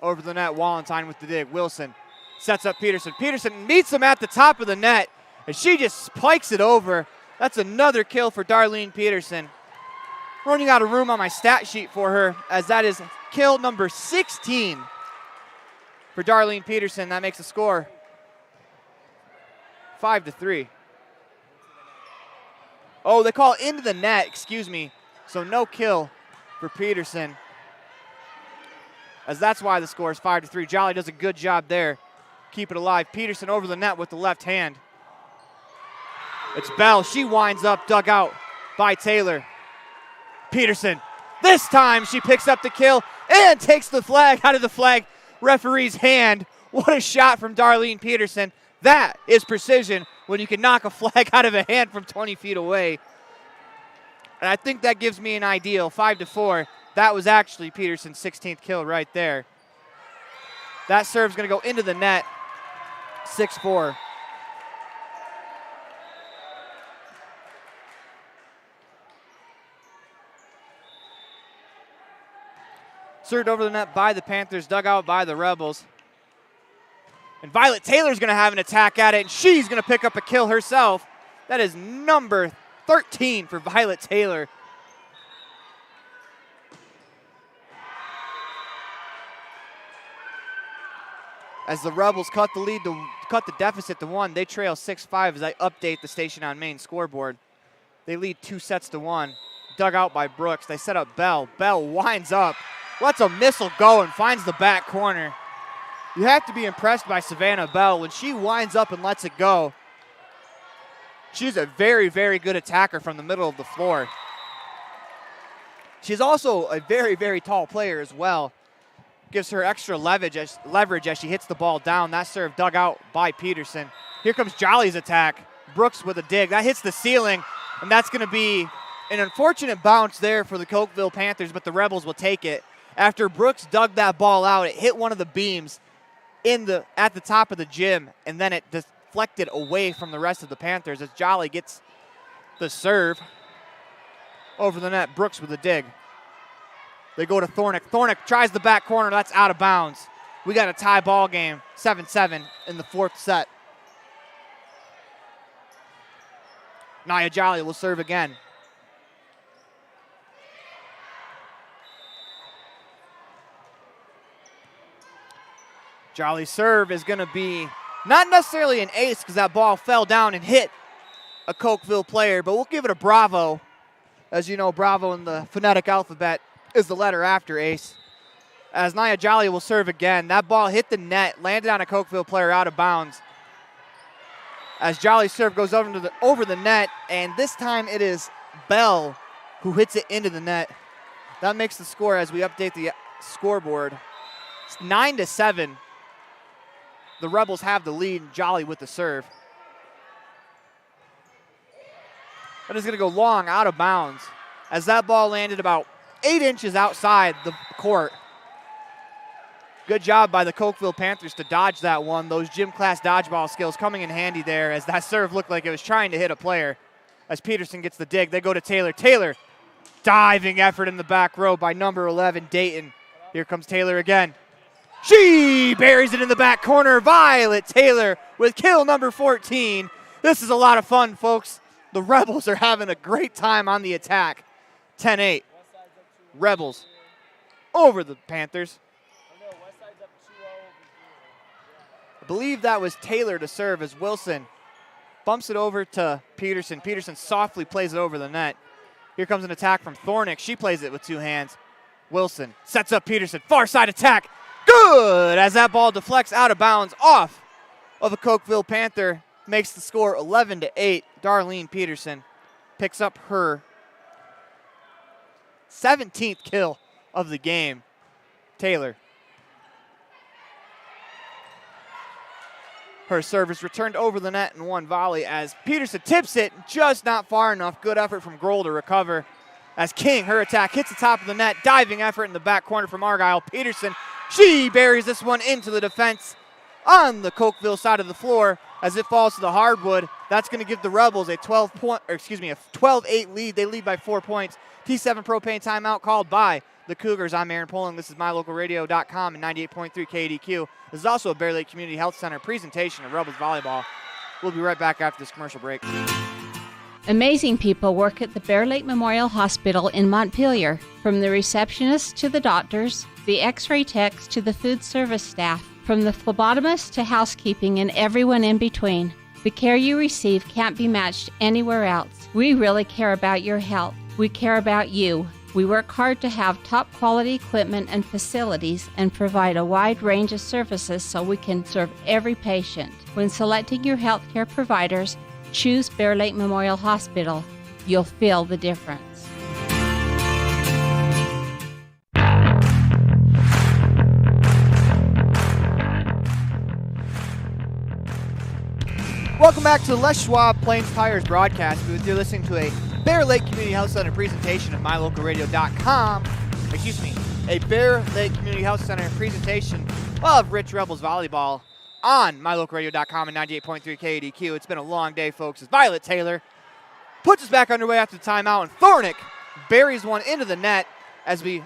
Over the net, Wallentine with the dig. Wilson sets up Peterson. Peterson meets him at the top of the net, and she just spikes it over. That's another kill for Darlene Peterson. Running out of room on my stat sheet for her, as that is kill number 16 for Darlene Peterson. That makes the score 5-3. Oh, they call into the net, excuse me. So no kill for Peterson, as that's why the score is 5-3. Jolly does a good job there. Keep it alive. Peterson over the net with the left hand. It's Bell. She winds up, dug out by Taylor. Peterson. This time she picks up the kill and takes the flag out of the flag referee's hand. What a shot from Darlene Peterson. That is precision when you can knock a flag out of a hand from 20 feet away. And I think that gives me an ideal 5-4. That was actually Peterson's 16th kill right there. That serve's going to go into the net. 6-4. Served over the net by the Panthers, dug out by the Rebels. And Violet Taylor's going to have an attack at it, and she's going to pick up a kill herself. That is number 13 for Violet Taylor. As the Rebels cut the deficit to 1, they trail 6-5 as I update the station on main scoreboard. They lead 2-1. Dug out by Brooks. They set up Bell. Bell winds up, lets a missile go, and finds the back corner. You have to be impressed by Savannah Bell. When she winds up and lets it go, she's a very, very good attacker from the middle of the floor. She's also a very, very tall player as well. Gives her extra leverage as she hits the ball down. That serve dug out by Peterson. Here comes Jolly's attack. Brooks with a dig. That hits the ceiling, and that's going to be an unfortunate bounce there for the Cokeville Panthers, but the Rebels will take it. After Brooks dug that ball out, it hit one of the beams at the top of the gym, and then it deflected away from the rest of the Panthers as Jolly gets the serve over the net. Brooks with a dig. They go to Thornick. Thornick tries the back corner. That's out of bounds. We got a tie ball game, 7-7 in the fourth set. Nia Jolly will serve again. Jolly's serve is going to be not necessarily an ace because that ball fell down and hit a Cokeville player, but we'll give it a bravo. As you know, bravo in the phonetic alphabet is the letter after ace. As Nia Jolly will serve again. That ball hit the net, landed on a Cokeville player out of bounds. As Jolly's serve goes over the net, and this time it is Bell who hits it into the net. That makes the score as we update the scoreboard. It's 9-7. The Rebels have the lead, Jolly with the serve. That is going to go long, out of bounds, as that ball landed about 8 inches outside the court. Good job by the Cokeville Panthers to dodge that one. Those gym class dodgeball skills coming in handy there, as that serve looked like it was trying to hit a player. As Peterson gets the dig, they go to Taylor. Taylor, diving effort in the back row by number 11, Dayton. Here comes Taylor again. She buries it in the back corner. Violet Taylor with kill number 14. This is a lot of fun, folks. The Rebels are having a great time on the attack. 10-8. Rebels over the Panthers. I believe that was Taylor to serve as Wilson bumps it over to Peterson. Peterson softly plays it over the net. Here comes an attack from Thornick. She plays it with two hands. Wilson sets up Peterson. Far side attack. Good! As that ball deflects out of bounds off of a Cokeville Panther. Makes the score 11-8. Darlene Peterson picks up her 17th kill of the game. Taylor. Her service returned over the net in one volley as Peterson tips it, just not far enough. Good effort from Grohl to recover. As King, her attack, hits the top of the net. Diving effort in the back corner from Argyle. Peterson, she buries this one into the defense on the Cokeville side of the floor as it falls to the hardwood. That's going to give the Rebels a 12-8 lead. They lead by 4 points. T7 propane timeout called by the Cougars. I'm Aaron Poling. This is mylocalradio.com and 98.3 KDQ. This is also a Bear Lake Community Health Center presentation of Rebels Volleyball. We'll be right back after this commercial break. Amazing people work at the Bear Lake Memorial Hospital in Montpelier. From the receptionists to the doctors, the x-ray techs to the food service staff, from the phlebotomist to housekeeping and everyone in between. The care you receive can't be matched anywhere else. We really care about your health. We care about you. We work hard to have top quality equipment and facilities and provide a wide range of services so we can serve every patient. When selecting your healthcare providers, choose Bear Lake Memorial Hospital. You'll feel the difference. Welcome back to the Les Schwab Plains Tires broadcast. You're listening to a Bear Lake Community Health Center presentation of mylocalradio.com. A Bear Lake Community Health Center presentation of Rich Rebels Volleyball on mylocalradio.com and 98.3 KDQ. It's been a long day, folks. As Violet Taylor puts us back underway after the timeout, and Thornick buries one into the net as we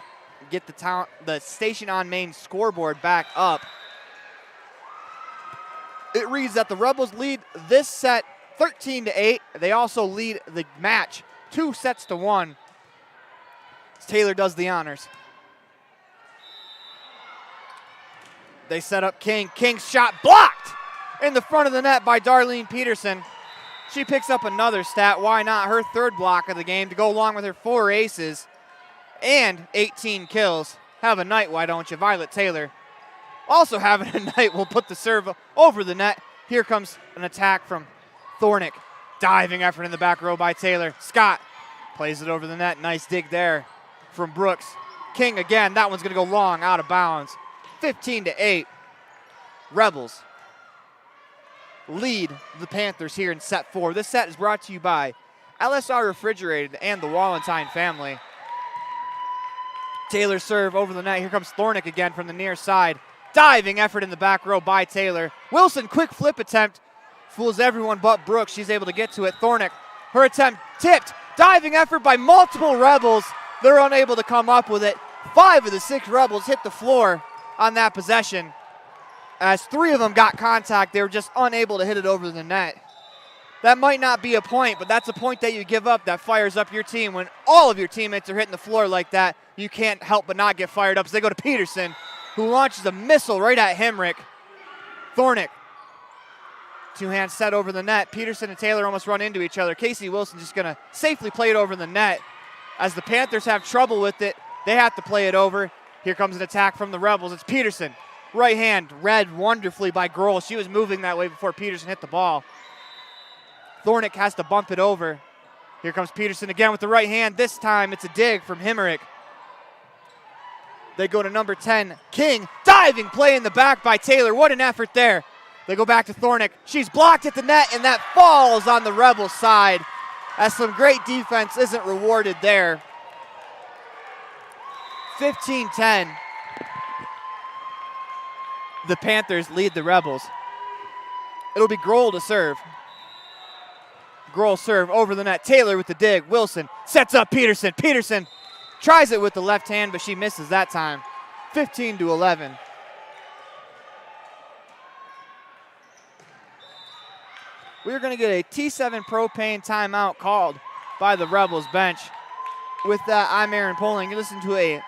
get the Station on Main scoreboard back up. It reads that the Rebels lead this set 13-8. They also lead the match 2-1. Taylor does the honors. They set up King. King's shot blocked in the front of the net by Darlene Peterson. She picks up another stat. Why not? Her third block of the game to go along with her 4 aces and 18 kills. Have a night, why don't you? Violet Taylor also having a night. Will put the serve over the net. Here comes an attack from Thornick. Diving effort in the back row by Taylor. Scott plays it over the net. Nice dig there from Brooks. King again. That one's going to go long, out of bounds. 15-8. Rebels lead the Panthers here in set 4. This set is brought to you by LSR Refrigerated and the Wallenstein family. Taylor serve over the net. Here comes Thornick again from the near side. Diving effort in the back row by Taylor. Wilson, quick flip attempt. Fools everyone but Brooks. She's able to get to it. Thornick, her attempt tipped. Diving effort by multiple Rebels. They're unable to come up with it. 5 of the 6 Rebels hit the floor on that possession. As 3 of them got contact, they were just unable to hit it over the net. That might not be a point, but that's a point that you give up that fires up your team. When all of your teammates are hitting the floor like that, you can't help but not get fired up. So they go to Peterson, who launches a missile right at Hemrick. Thornick, 2 hands set over the net. Peterson and Taylor almost run into each other. Casey Wilson just going to safely play it over the net. As the Panthers have trouble with it, they have to play it over. Here comes an attack from the Rebels. It's Peterson. Right hand read wonderfully by Grohl. She was moving that way before Peterson hit the ball. Thornick has to bump it over. Here comes Peterson again with the right hand. This time it's a dig from Hemrick. They go to number 10, King. Diving play in the back by Taylor. What an effort there. They go back to Thornick. She's blocked at the net, and that falls on the Rebels side as some great defense isn't rewarded there. 15-10. The Panthers lead the Rebels. It'll be Grohl to serve. Grohl serve over the net. Taylor with the dig. Wilson sets up Peterson. Peterson tries it with the left hand, but she misses that time. 15-11. We're going to get a T7 propane timeout called by the Rebels bench. With that, I'm Aaron Poling. You listen to a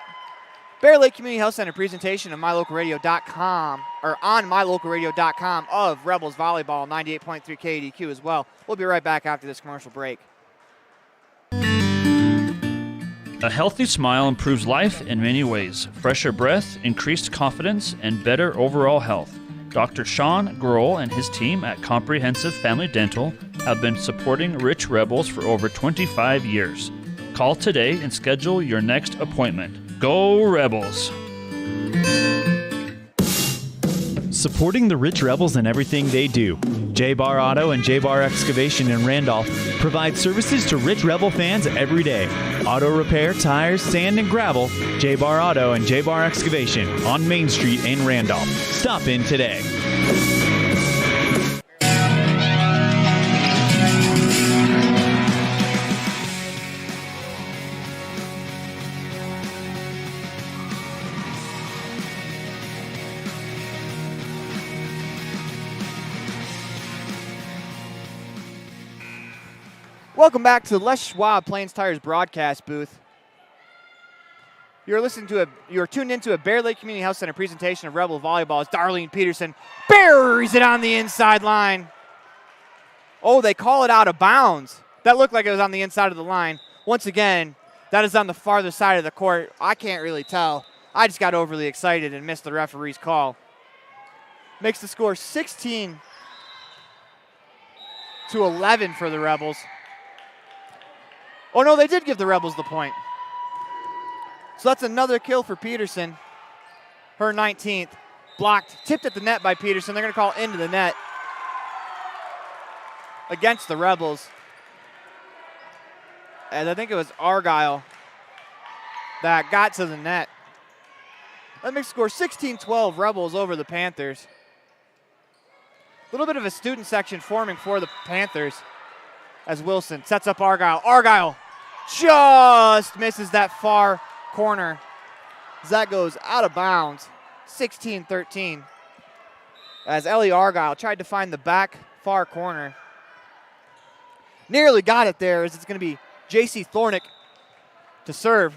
Bear Lake Community Health Center presentation of MyLocalRadio.com, or on MyLocalRadio.com, of Rebels Volleyball, 98.3 KDQ as well. We'll be right back after this commercial break. A healthy smile improves life in many ways. Fresher breath, increased confidence, and better overall health. Dr. Sean Grohl and his team at Comprehensive Family Dental have been supporting Rich Rebels for over 25 years. Call today and schedule your next appointment. Go Rebels! Supporting the Rich Rebels and everything they do. J-Bar Auto and J-Bar Excavation in Randolph provide services to Rich Rebel fans every day. Auto repair, tires, sand, and gravel. J-Bar Auto and J-Bar Excavation on Main Street in Randolph. Stop in today. Welcome back to the Les Schwab Plains Tires broadcast booth. You're tuned into a Bear Lake Community Health Center presentation of Rebel Volleyball as Darlene Peterson buries it on the inside line. Oh, they call it out of bounds. That looked like it was on the inside of the line. Once again, that is on the farther side of the court. I can't really tell. I just got overly excited and missed the referee's call. Makes the score 16-11 for the Rebels. Oh, no, they did give the Rebels the point. So that's another kill for Peterson. Her 19th. Blocked, tipped at the net by Peterson. They're going to call into the net against the Rebels. And I think it was Argyle that got to the net. That makes the score 16-12, Rebels over the Panthers. A little bit of a student section forming for the Panthers as Wilson sets up Argyle. Argyle just misses that far corner as that goes out of bounds. 16-13 as Ellie Argyle tried to find the back far corner. Nearly got it there as it's going to be J.C. Thornick to serve.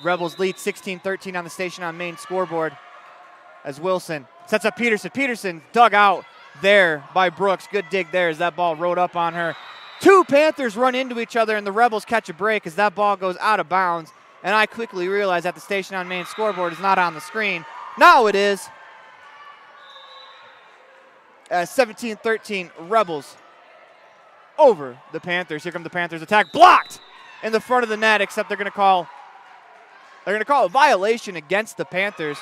Rebels lead 16-13 on the Station on Main scoreboard as Wilson sets up Peterson. Peterson dug out there by Brooks. Good dig there as that ball rode up on her. 2 Panthers run into each other and the Rebels catch a break as that ball goes out of bounds. And I quickly realize that the Station on Main scoreboard is not on the screen. Now it is. 17-13 Rebels over the Panthers. Here come the Panthers attack. Blocked in the front of the net, except they're going to call a violation against the Panthers.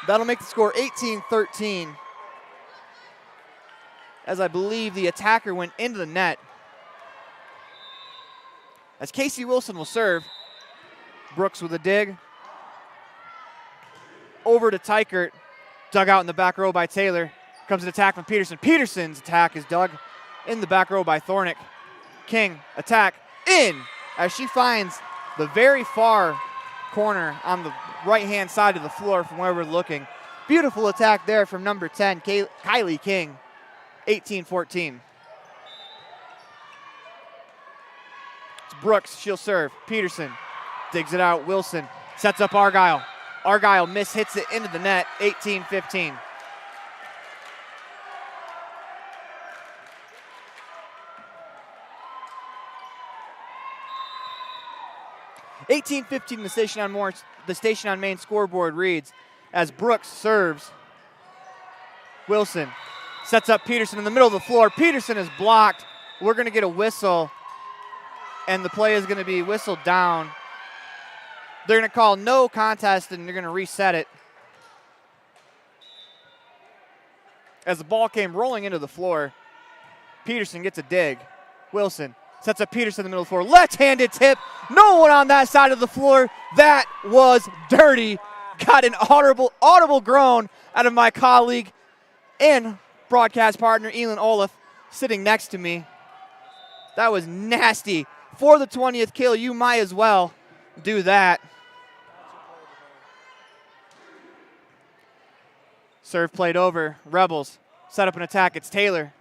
That'll make the score 18-13. As I believe the attacker went into the net. As Casey Wilson will serve. Brooks with a dig. Over to Tykert. Dug out in the back row by Taylor. Comes an attack from Peterson. Peterson's attack is dug in the back row by Thornick. King, attack, in, as she finds the very far corner on the right-hand side of the floor from where we're looking. Beautiful attack there from number 10, Kylie King, 18-14. It's Brooks, she'll serve. Peterson digs it out. Wilson sets up Argyle. Argyle hits it into the net, 18-15. The Station on Main scoreboard reads as Brooks serves. Wilson sets up Peterson in the middle of the floor. Peterson is blocked. We're going to get a whistle, and the play is going to be whistled down. They're going to call no contest, and they're going to reset it. As the ball came rolling into the floor, Peterson gets a dig. Wilson sets up Peterson in the middle of the floor. Left-handed tip. No one on that side of the floor. That was dirty. Got an audible groan out of my colleague and broadcast partner, Elin Olaf, sitting next to me. That was nasty. For the 20th kill, you might as well do that. Serve played over. Rebels set up an attack. It's Taylor.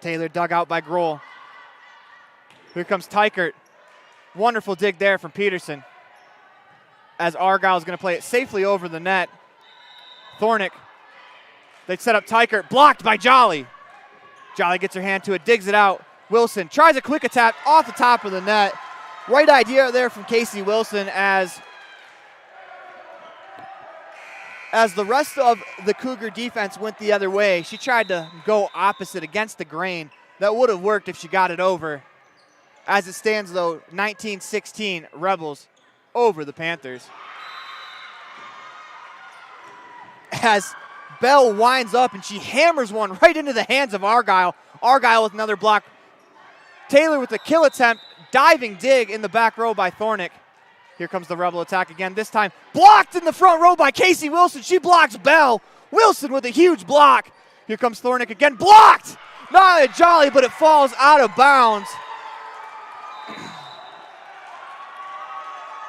Taylor dug out by Grohl. Here comes Tykert. Wonderful dig there from Peterson. As Argyle's going to play it safely over the net. Thornick. They set up Tykert. Blocked by Jolly. Jolly gets her hand to it. Digs it out. Wilson tries a quick attack off the top of the net. Right idea there from Casey Wilson as the rest of the Cougar defense went the other way. She tried to go opposite against the grain. That would have worked if she got it over. As it stands, though, 19-16, Rebels over the Panthers. As Bell winds up and she hammers one right into the hands of Argyle. Argyle with another block. Taylor with a kill attempt, diving dig in the back row by Thornick. Here comes the Rebel attack again, this time blocked in the front row by Casey Wilson. She blocks Bell. Wilson with a huge block. Here comes Thornick again, blocked! Not a Jolly, but it falls out of bounds.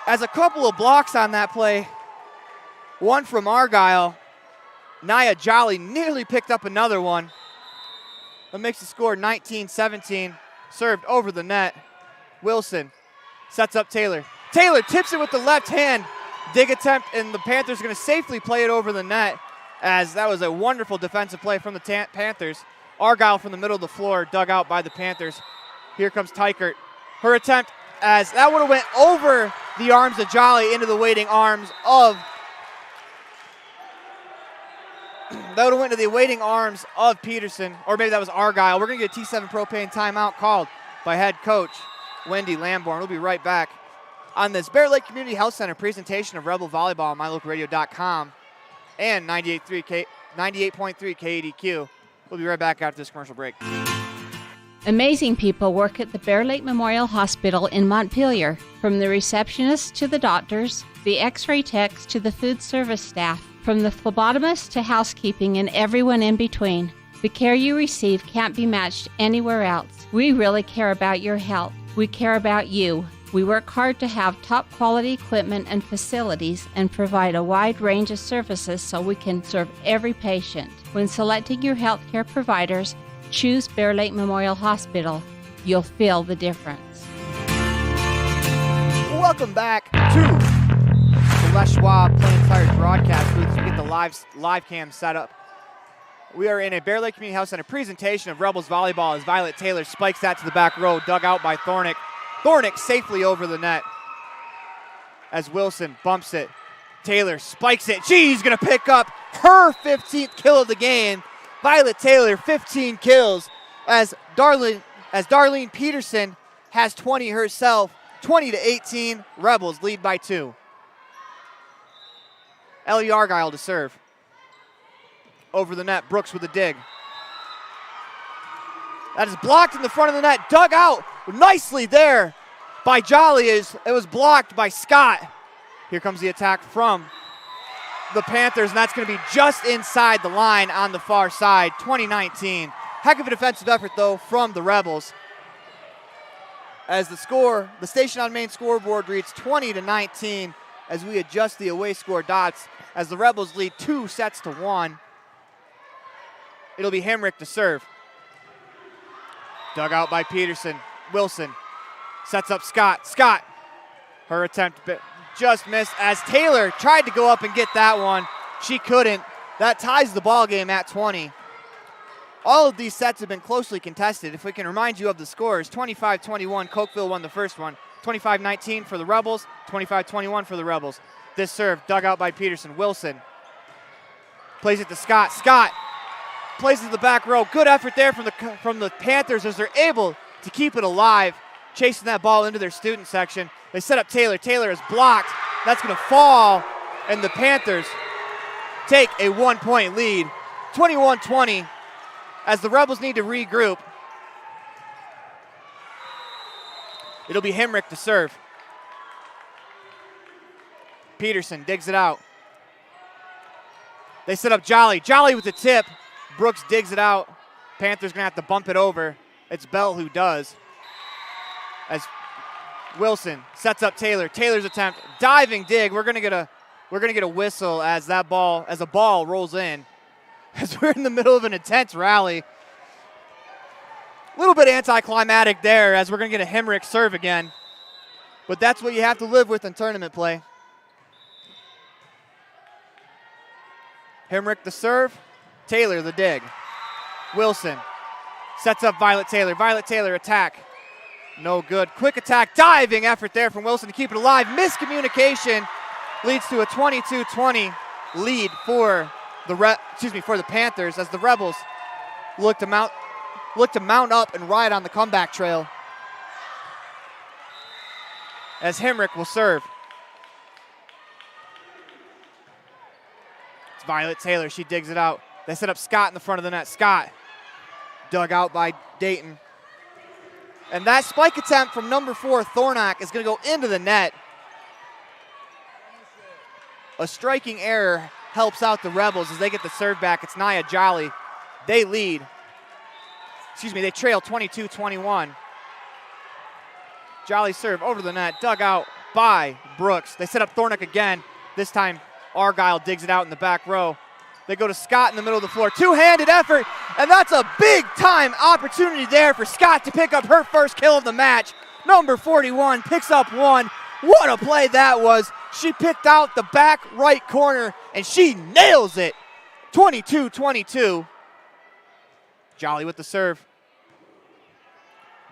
As a couple of blocks on that play, one from Argyle. Nia Jolly nearly picked up another one. That makes the score 19-17. Served over the net. Wilson sets up Taylor. Taylor tips it with the left hand. Dig attempt, and the Panthers are going to safely play it over the net, as that was a wonderful defensive play from the Panthers. Argyle from the middle of the floor, dug out by the Panthers. Here comes Tykert. Her attempt, as that would have went over the arms of Jolly into the waiting arms of Peterson, or maybe that was Argyle. We're going to get a T7 Propane timeout called by head coach Wendy Lamborn. We'll be right back on this Bear Lake Community Health Center presentation of Rebel Volleyball on MyLocalRadio.com and 98.3 KADQ. We'll be right back after this commercial break. Amazing people work at the Bear Lake Memorial Hospital in Montpelier. From the receptionists to the doctors, the x-ray techs to the food service staff, from the phlebotomist to housekeeping and everyone in between. The care you receive can't be matched anywhere else. We really care about your health. We care about you. We work hard to have top quality equipment and facilities and provide a wide range of services so we can serve every patient. When selecting your healthcare providers, choose Bear Lake Memorial Hospital. You'll feel the difference. Welcome back to the Les Schwab Plain Tired broadcast booth. We get the live cam set up. We are in a Bear Lake Community Health Center presentation of Rebels Volleyball as Violet Taylor spikes that to the back row, dug out by Thornick. Thornick safely over the net as Wilson bumps it. Taylor spikes it. She's going to pick up her 15th kill of the game. Violet Taylor, 15 kills as Darlene Peterson has 20 herself. 20-18, Rebels lead by 2. Ellie Argyle to serve. Over the net, Brooks with a dig. That is blocked in the front of the net, dug out nicely there by Jolly. It was blocked by Scott. Here comes the attack from the Panthers, and that's going to be just inside the line on the far side, 2019. Heck of a defensive effort, though, from the Rebels. As the score, the Station on Main scoreboard reads 20-19, as we adjust the away score dots as the Rebels lead 2-1. It'll be Hemrick to serve. Dug out by Peterson. Wilson sets up Scott. Scott, her attempt just missed as Taylor tried to go up and get that one. She couldn't. That ties the ball game at 20. All of these sets have been closely contested. If we can remind you of the scores, 25-21, Cokeville won the first one. 25-19 for the Rebels, 25-21 for the Rebels. This serve dug out by Peterson. Wilson plays it to Scott. Scott plays it to the back row. Good effort there from the Panthers as they're able to keep it alive, chasing that ball into their student section. They set up Taylor. Taylor is blocked. That's going to fall, and the Panthers take a 1-point lead, 21-20, as the Rebels need to regroup. It'll be Hemrick to serve. Peterson digs it out. They set up Jolly. Jolly with the tip. Brooks digs it out. Panthers going to have to bump it over. It's Bell who does. As Wilson sets up Taylor. Taylor's attempt, diving dig. We're going to get a whistle as a ball rolls in. As we're in the middle of an intense rally. A little bit anticlimactic there as we're going to get a Hemrick serve again. But that's what you have to live with in tournament play. Hemrick the serve. Taylor the dig. Wilson sets up Violet Taylor. Violet Taylor attack. No good. Quick attack. Diving effort there from Wilson to keep it alive. Miscommunication leads to a 22-20 lead for the Panthers as the Rebels look to mount up and ride on the comeback trail. As Hemrick will serve. It's Violet Taylor. She digs it out. They set up Scott in the front of the net. Scott dug out by Dayton. And that spike attempt from number 4, Thornock, is going to go into the net. A striking error helps out the Rebels as they get the serve back. It's Nia Jolly. They trail 22-21. Jolly serve over the net, dug out by Brooks. They set up Thornock again. This time, Argyle digs it out in the back row. They go to Scott in the middle of the floor. Two-handed effort, and that's a big-time opportunity there for Scott to pick up her first kill of the match. Number 41 picks up one. What a play that was. She picked out the back right corner, and she nails it. 22-22. Jolly with the serve.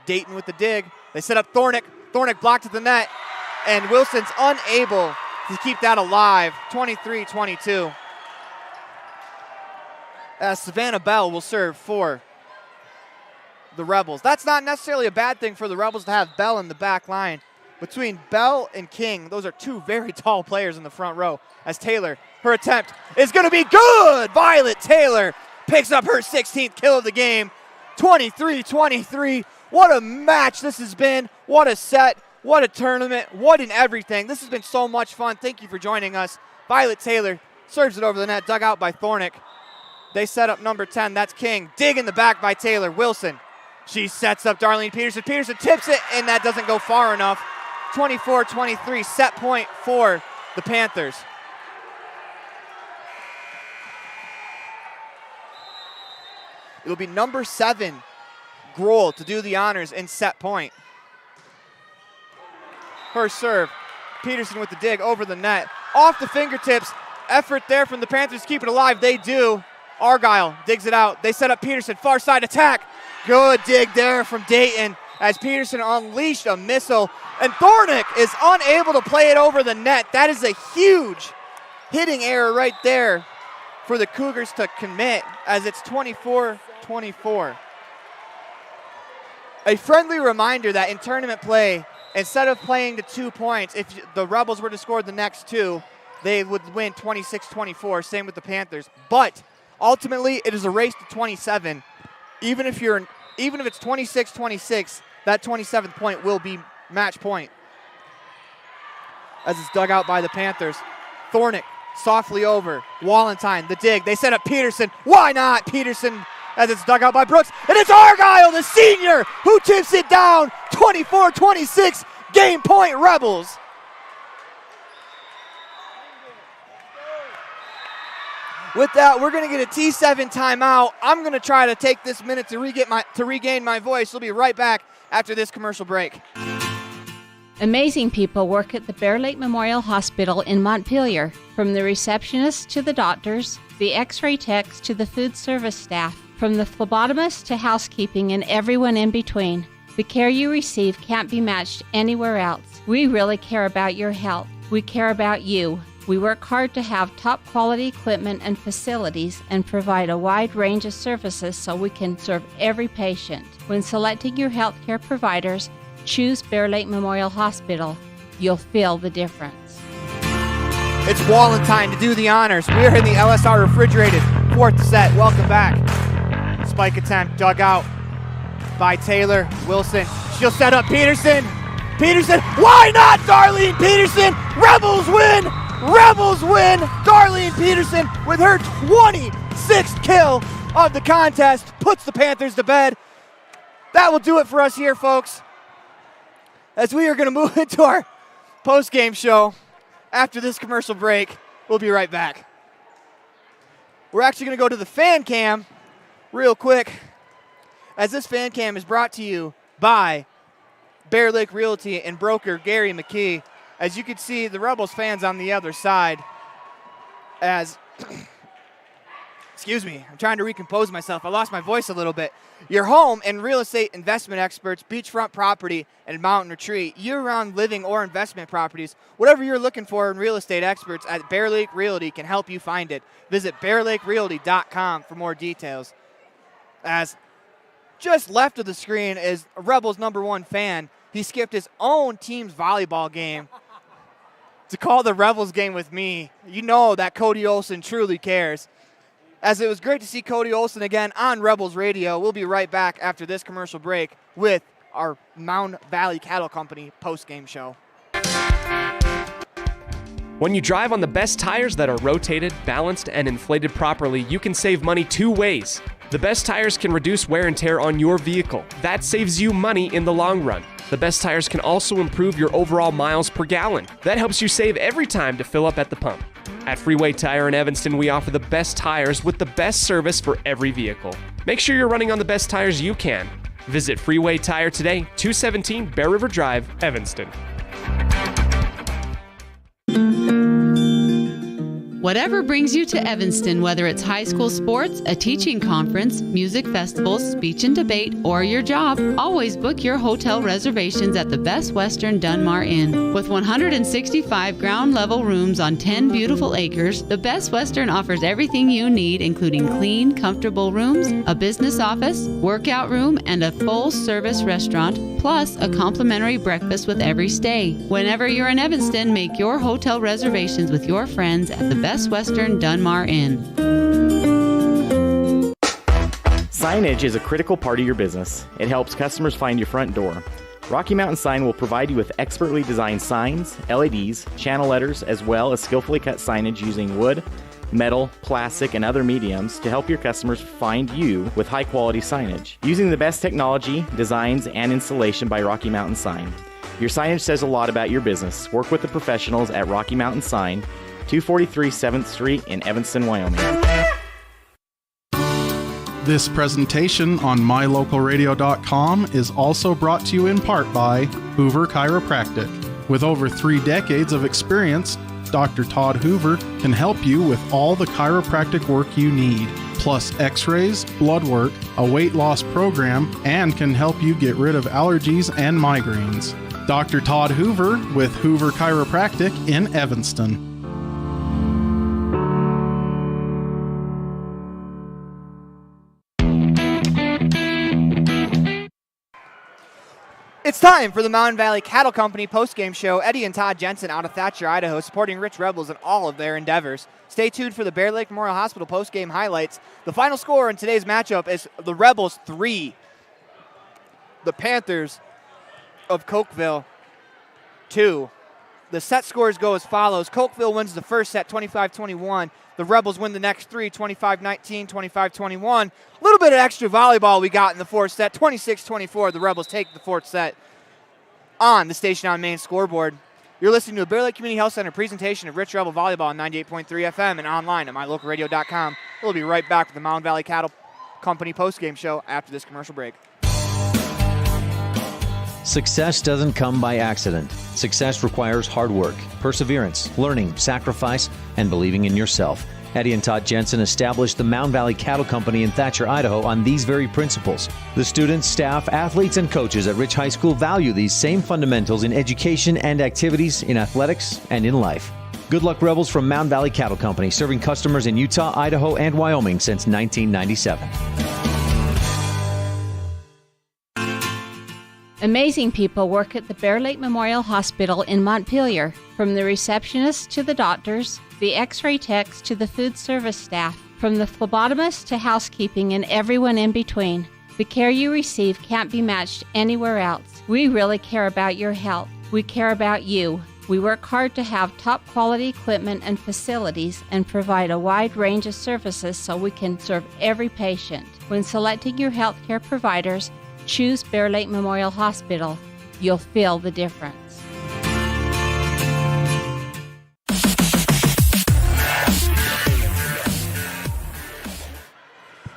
Dayton with the dig. They set up Thornock. Thornock blocked at the net, and Wilson's unable to keep that alive. 23-22. Savannah Bell will serve for the Rebels. That's not necessarily a bad thing for the Rebels to have Bell in the back line. Between Bell and King, those are two very tall players in the front row. As Taylor, her attempt is going to be good. Violet Taylor picks up her 16th kill of the game. 23-23. What a match this has been. What a set. What a tournament. What an everything. This has been so much fun. Thank you for joining us. Violet Taylor serves it over the net, dug out by Thornock. They set up number 10. That's King. Dig in the back by Taylor. Wilson. She sets up Darlene Peterson. Peterson tips it, and that doesn't go far enough. 24-23. Set point for the Panthers. It'll be number 7, Grohl, to do the honors in set point. Her serve. Peterson with the dig over the net. Off the fingertips. Effort there from the Panthers to keep it alive. They do. Argyle digs it out. They set up Peterson. Far side attack. Good dig there from Dayton as Peterson unleashed a missile. And Thornock is unable to play it over the net. That is a huge hitting error right there for the Cougars to commit as it's 24-24. A friendly reminder that in tournament play, instead of playing to 2 points, if the Rebels were to score the next 2, they would win 26-24. Same with the Panthers. But ultimately, it is a race to 27. Even if it's 26-26, that 27th point will be match point. As it's dug out by the Panthers. Thornock softly over. Wallenstein, the dig. They set up Peterson. Why not? Peterson as it's dug out by Brooks. And it's Argyle, the senior, who tips it down. 24-26, game point Rebels. With that, we're going to get a T7 timeout. I'm going to try to take this minute to regain my voice. We'll be right back after this commercial break. Amazing people work at the Bear Lake Memorial Hospital in Montpelier. From the receptionists to the doctors, the x-ray techs to the food service staff, from the phlebotomist to housekeeping and everyone in between. The care you receive can't be matched anywhere else. We really care about your health. We care about you. We work hard to have top quality equipment and facilities and provide a wide range of services so we can serve every patient. When selecting your healthcare providers, choose Bear Lake Memorial Hospital. You'll feel the difference. It's Walentine to do the honors. We are in the LSR refrigerated fourth set. Welcome back. Spike attempt dug out by Taylor Wilson. She'll set up Peterson. Peterson, why not Darlene Peterson? Rebels win! Rebels win! Darlene Peterson with her 26th kill of the contest puts the Panthers to bed. That will do it for us here, folks, as we are going to move into our post-game show after this commercial break. We'll be right back. We're actually going to go to the fan cam real quick, as this fan cam is brought to you by Bear Lake Realty and broker Gary McKee. As you can see, the Rebels fans on the other side, as, excuse me, I'm trying to recompose myself. I lost my voice a little bit. Your home and real estate investment experts, beachfront property and mountain retreat, year-round living or investment properties, whatever you're looking for in real estate experts at Bear Lake Realty can help you find it. Visit bearlakerealty.com for more details. As just left of the screen is a Rebels #1 fan. He skipped his own team's volleyball game to call the Rebels game with me. You know that Cody Olson truly cares. As it was great to see Cody Olson again on Rebels Radio. We'll be right back after this commercial break with our Mound Valley Cattle Company post-game show. When you drive on the best tires that are rotated, balanced, and inflated properly, you can save money two ways. The best tires can reduce wear and tear on your vehicle. That saves you money in the long run. The best tires can also improve your overall miles per gallon. That helps you save every time to fill up at the pump. At Freeway Tire in Evanston, we offer the best tires with the best service for every vehicle. Make sure you're running on the best tires you can. Visit Freeway Tire today, 217 Bear River Drive, Evanston. Whatever brings you to Evanston, whether it's high school sports, a teaching conference, music festivals, speech and debate, or your job, always book your hotel reservations at the Best Western Dunmar Inn. With 165 ground-level rooms on 10 beautiful acres, the Best Western offers everything you need, including clean, comfortable rooms, a business office, workout room, and a full-service restaurant, plus a complimentary breakfast with every stay. Whenever you're in Evanston, make your hotel reservations with your friends at the Best Western Dunmar Inn. Signage is a critical part of your business. It helps customers find your front door. Rocky Mountain Sign will provide you with expertly designed signs, LEDs, channel letters, as well as skillfully cut signage using wood, metal, plastic, and other mediums to help your customers find you with high-quality signage. Using the best technology, designs, and installation by Rocky Mountain Sign. Your signage says a lot about your business. Work with the professionals at Rocky Mountain Sign, 243 7th Street in Evanston, Wyoming. This presentation on mylocalradio.com is also brought to you in part by Hoover Chiropractic. With over 3 decades of experience, Dr. Todd Hoover can help you with all the chiropractic work you need, plus x-rays, blood work, a weight loss program, and can help you get rid of allergies and migraines. Dr. Todd Hoover with Hoover Chiropractic in Evanston. It's time for the Mountain Valley Cattle Company post-game show. Eddie and Todd Jensen out of Thatcher, Idaho, supporting Rich Rebels in all of their endeavors. Stay tuned for the Bear Lake Memorial Hospital post-game highlights. The final score in today's matchup is the Rebels 3, the Panthers of Cokeville 2. The set scores go as follows. Cokeville wins the first set 25-21. The Rebels win the next 3, 25-19, 25-21. A little bit of extra volleyball we got in the fourth set, 26-24. The Rebels take the fourth set on the Station on Main scoreboard. You're listening to a Bear Lake Community Health Center presentation of Rich Rebel Volleyball on 98.3 FM and online at mylocalradio.com. We'll be right back with the Mound Valley Cattle Company postgame show after this commercial break. Success doesn't come by accident. Success requires hard work, perseverance, learning, sacrifice, and believing in yourself. Eddie and Todd Jensen established the Mound Valley Cattle Company in Thatcher, Idaho on these very principles. The students, staff, athletes, and coaches at Rich High School value these same fundamentals in education and activities, in athletics, and in life. Good luck, Rebels, from Mound Valley Cattle Company, serving customers in Utah, Idaho, and Wyoming since 1997. Amazing people work at the Bear Lake Memorial Hospital in Montpelier, from the receptionists to the doctors, the x-ray techs to the food service staff, from the phlebotomist to housekeeping and everyone in between. The care you receive can't be matched anywhere else. We really care about your health. We care about you. We work hard to have top quality equipment and facilities and provide a wide range of services so we can serve every patient. When selecting your healthcare providers, choose Bear Lake Memorial Hospital. You'll feel the difference.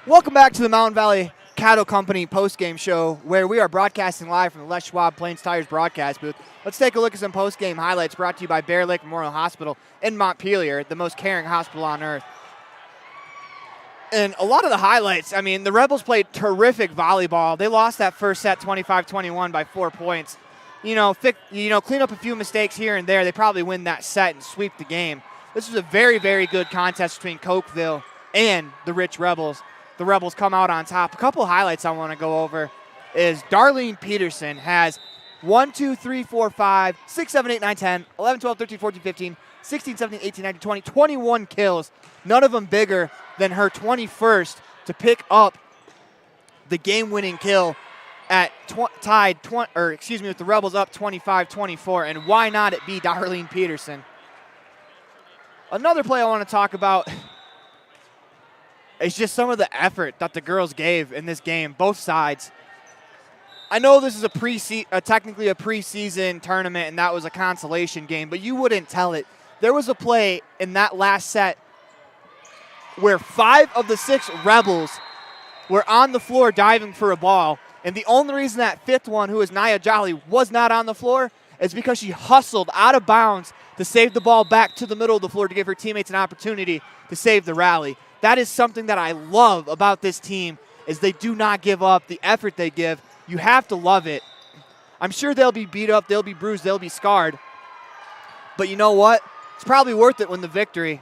Welcome back to the Mound Valley Cattle Company postgame show, where we are broadcasting live from the Les Schwab Plains Tires broadcast booth. Let's take a look at some postgame highlights brought to you by Bear Lake Memorial Hospital in Montpelier, the most caring hospital on earth. And a lot of the highlights, I mean, the Rebels played terrific volleyball. They lost that first set 25-21 by 4 points. Clean up a few mistakes here and there. They probably win that set and sweep the game. This was a very, very good contest between Cokeville and the Rich Rebels. The Rebels come out on top. A couple of highlights I want to go over is Darlene Peterson has 1, 2, 3, 4, 5, 6, 7, 8, 9, 10, 11, 12, 13, 14, 15, 16, 17, 18, 19, 20, 21 kills. None of them bigger than her 21st to pick up the game-winning kill at with the Rebels up 25-24. And why not it be Darlene Peterson? Another play I want to talk about is just some of the effort that the girls gave in this game, both sides. I know this is technically a preseason tournament, and that was a consolation game, but you wouldn't tell it. There was a play in that last set where 5 of the 6 Rebels were on the floor diving for a ball, and the only reason that 5th one, who is Nia Jolly, was not on the floor is because she hustled out of bounds to save the ball back to the middle of the floor to give her teammates an opportunity to save the rally. That is something that I love about this team, is they do not give up the effort they give. You have to love it. I'm sure they'll be beat up, they'll be bruised, they'll be scarred. But you know what? It's probably worth it when the victory.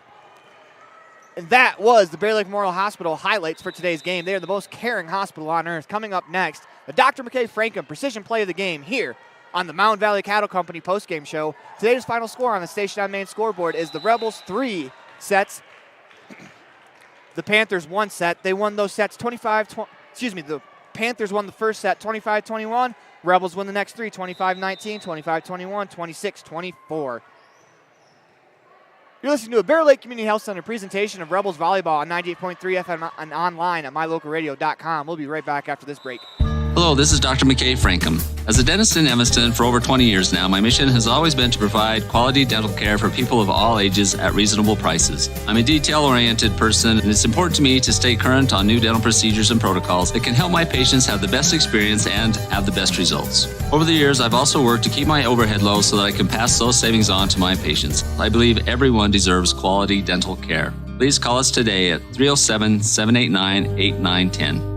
And that was the Bear Lake Memorial Hospital highlights for today's game. They are the most caring hospital on earth. Coming up next, the Dr. McKay Frankham Precision Play of the Game here on the Mound Valley Cattle Company postgame show. Today's final score on the Station on Main scoreboard is the Rebels 3 sets. The Panthers 1 set. They won those sets the Panthers won the first set 25-21. Rebels win the next 3 25-19, 25-21, 26-24. You're listening to a Bear Lake Community Health Center presentation of Rebels Volleyball on 98.3 FM and online at mylocalradio.com. We'll be right back after this break. Hello, this is Dr. McKay Frankham. As a dentist in Evanston for over 20 years now, my mission has always been to provide quality dental care for people of all ages at reasonable prices. I'm a detail-oriented person, and it's important to me to stay current on new dental procedures and protocols that can help my patients have the best experience and have the best results. Over the years, I've also worked to keep my overhead low so that I can pass those savings on to my patients. I believe everyone deserves quality dental care. Please call us today at 307-789-8910.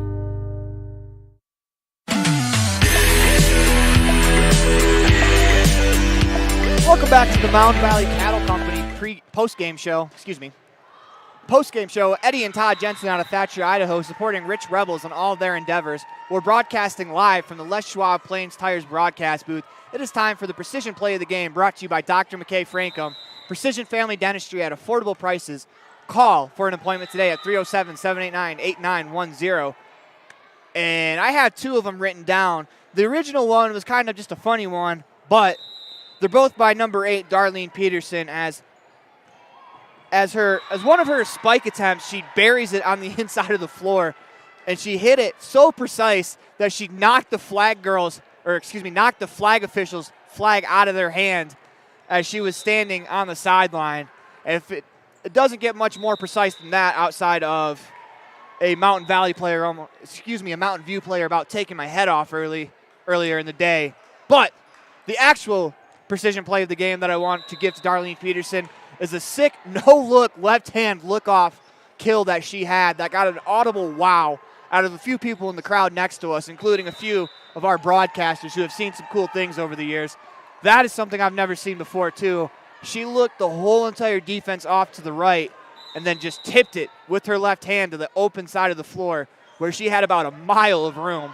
Welcome back to the Mound Valley Cattle Company postgame show. Postgame show. Eddie and Todd Jensen out of Thatcher, Idaho, supporting Rich Rebels in all their endeavors. We're broadcasting live from the Les Schwab Plains Tires broadcast booth. It is time for the Precision Play of the Game, brought to you by Dr. McKay Frankham. Precision Family Dentistry at affordable prices. Call for an appointment today at 307-789-8910. And I have 2 of them written down. The original one was kind of just a funny one, but they're both by number 8, Darlene Peterson. As one of her spike attempts, she buries it on the inside of the floor, and she hit it so precise that she knocked the flag officials' flag out of their hand. as she was standing on the sideline. If it doesn't get much more precise than that outside of a Mountain Valley player, a Mountain View player about taking my head off earlier in the day. But the actual precision play of the game that I want to give to Darlene Peterson is a sick no-look left-hand look-off kill that she had that got an audible wow out of a few people in the crowd next to us, including a few of our broadcasters who have seen some cool things over the years. That is something I've never seen before, too. She looked the whole entire defense off to the right and then just tipped it with her left hand to the open side of the floor where she had about a mile of room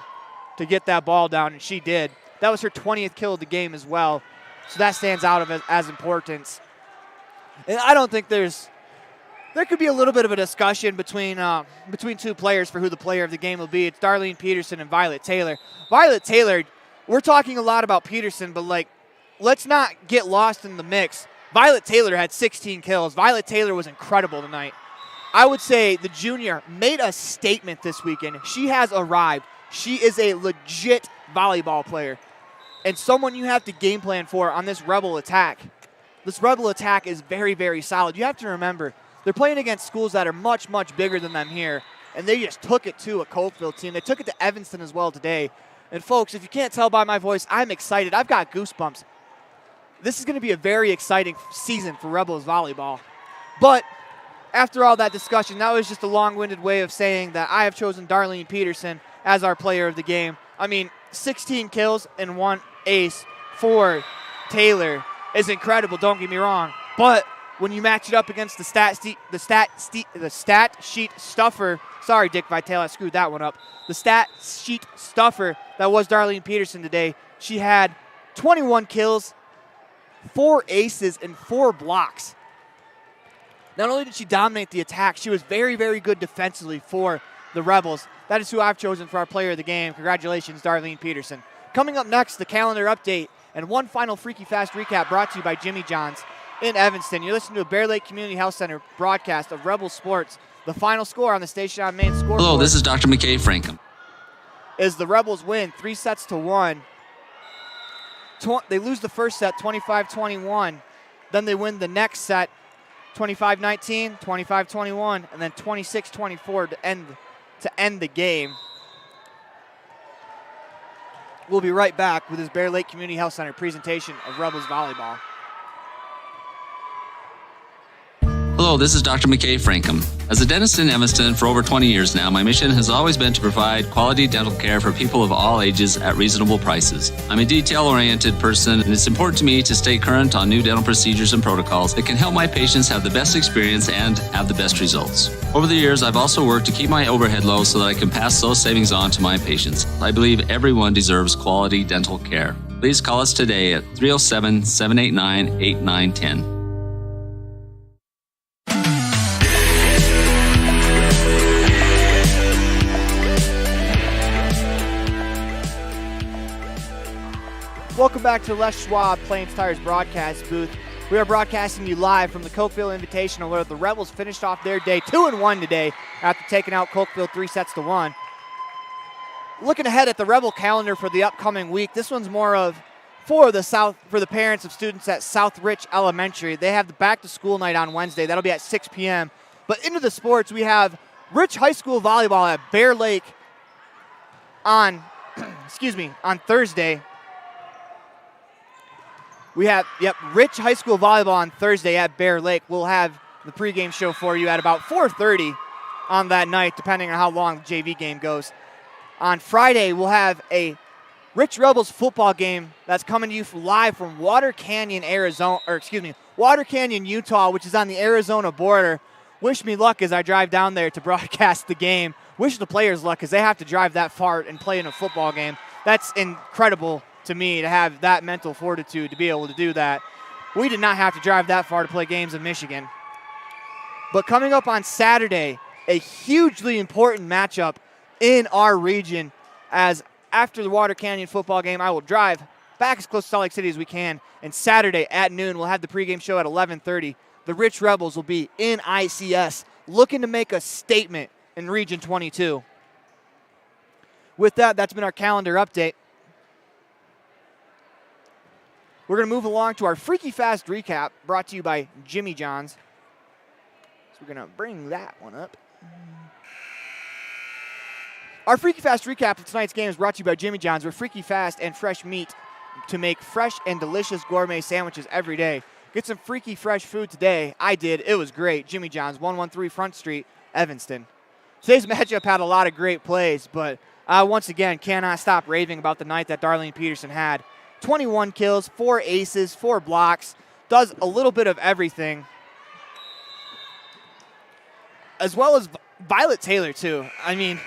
to get that ball down, and she did. That was her 20th kill of the game as well, so that stands out as importance. And I don't think there could be a little bit of a discussion between two players for who the player of the game will be. It's Darlene Peterson and Violet Taylor. Violet Taylor, we're talking a lot about Peterson, but let's not get lost in the mix. Violet Taylor had 16 kills. Violet Taylor was incredible tonight. I would say the junior made a statement this weekend. She has arrived. She is a legit volleyball player and someone you have to game plan for on this Rebel attack. This Rebel attack is very, very solid. You have to remember, they're playing against schools that are much, much bigger than them here, and they just took it to a Cokeville team. They took it to Evanston as well today. And folks, if you can't tell by my voice, I'm excited. I've got goosebumps. This is going to be a very exciting season for Rebels volleyball. But after all that discussion, that was just a long-winded way of saying that I have chosen Darlene Peterson as our player of the game. I mean, 16 kills and 1 ace for Taylor is incredible, don't get me wrong. But when you match it up against the stat sheet stuffer, sorry, Dick Vitale, I screwed that one up. The stat sheet stuffer that was Darlene Peterson today, she had 21 kills, 4 aces, and 4 blocks. Not only did she dominate the attack, she was very, very good defensively for the Rebels. That is who I've chosen for our player of the game. Congratulations, Darlene Peterson. Coming up next, the calendar update and one final Freaky Fast recap brought to you by Jimmy John's in Evanston. You're listening to a Bear Lake Community Health Center broadcast of Rebel Sports. The final score on the Station on Main scoreboard. Hello, this is Dr. McKay Frankham. Is the Rebels win 3-1. They lose the first set 25-21. Then they win the next set 25-19, 25-21, and then 26-24 to end the game. We'll be right back with this Bear Lake Community Health Center presentation of Rebels volleyball. Hello, this is Dr. McKay Frankham. As a dentist in Evanston for over 20 years now, my mission has always been to provide quality dental care for people of all ages at reasonable prices. I'm a detail-oriented person, and it's important to me to stay current on new dental procedures and protocols that can help my patients have the best experience and have the best results. Over the years, I've also worked to keep my overhead low so that I can pass those savings on to my patients. I believe everyone deserves quality dental care. Please call us today at 307-789-8910. Welcome back to Les Schwab Plains Tires broadcast booth. We are broadcasting you live from the Cokeville Invitational, where the Rebels finished off their day 2-1 today after taking out Cokeville 3-1. Looking ahead at the Rebel calendar for the upcoming week, this one's more of for the parents of students at South Rich Elementary. They have the back-to-school night on Wednesday. That'll be at 6 p.m. But into the sports, we have Rich High School volleyball at Bear Lake on Thursday. We have, Rich High School volleyball on Thursday at Bear Lake. We'll have the pregame show for you at about 4:30 on that night, depending on how long the JV game goes. On Friday, we'll have a Rich Rebels football game that's coming to you live from Water Canyon, Utah, which is on the Arizona border. Wish me luck as I drive down there to broadcast the game. Wish the players luck because they have to drive that far and play in a football game. That's incredible to me to have that mental fortitude to be able to do that. We did not have to drive that far to play games in Michigan. But coming up on Saturday, a hugely important matchup in our region, as after the Water Canyon football game, I will drive back as close to Salt Lake City as we can, and Saturday at noon, we'll have the pregame show at 11:30. The Rich Rebels will be in ICS, looking to make a statement in Region 22. With that, that's been our calendar update. We're going to move along to our Freaky Fast recap brought to you by Jimmy John's. So we're going to bring that one up. Our Freaky Fast recap of tonight's game is brought to you by Jimmy John's, where freaky fast and fresh meat to make fresh and delicious gourmet sandwiches every day. Get some freaky fresh food today. I did. It was great. Jimmy John's, 113 Front Street, Evanston. Today's matchup had a lot of great plays, but once again, cannot stop raving about the night that Darlene Peterson had. 21 kills, 4 aces, 4 blocks, does a little bit of everything. As well as Violet Taylor, too. I mean,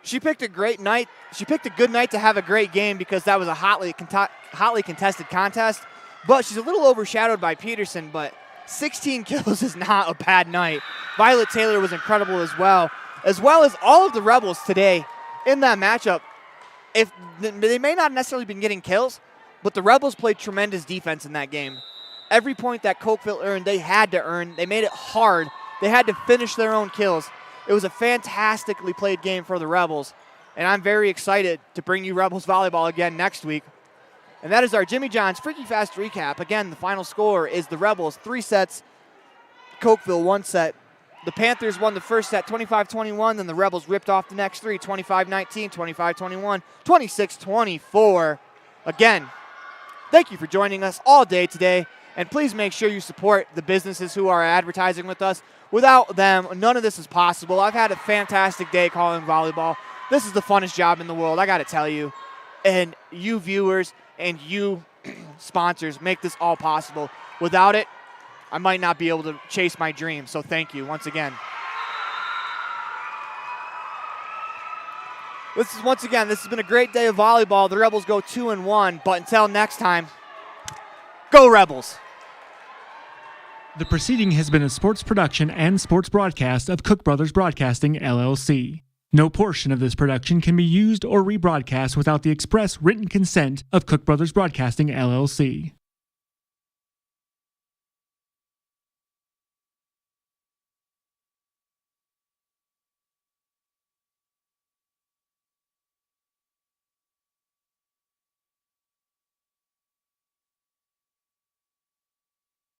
she picked a great night. She picked a good night to have a great game because that was a hotly contested contest. But she's a little overshadowed by Peterson, but 16 kills is not a bad night. Violet Taylor was incredible as well as all of the Rebels today in that matchup. If they may not necessarily been getting kills, but the Rebels played tremendous defense in that game. Every point that Cokeville earned, they had to earn. They made it hard. They had to finish their own kills. It was a fantastically played game for the Rebels, and I'm very excited to bring you Rebels volleyball again next week. And that is our Jimmy John's Freaky Fast recap. Again, the final score is the Rebels 3 sets, Cokeville 1 set. The Panthers won the first set 25-21, then the Rebels ripped off the next 3, 25-19, 25-21, 26-24. Again, thank you for joining us all day today, and please make sure you support the businesses who are advertising with us. Without them, none of this is possible. I've had a fantastic day calling volleyball. This is the funnest job in the world, I got to tell you. And you viewers and you sponsors make this all possible. Without it, I might not be able to chase my dreams. So thank you once again. This has been a great day of volleyball. The Rebels go 2-1, but until next time, go Rebels! The proceeding has been a sports production and sports broadcast of Cook Brothers Broadcasting, LLC. No portion of this production can be used or rebroadcast without the express written consent of Cook Brothers Broadcasting, LLC.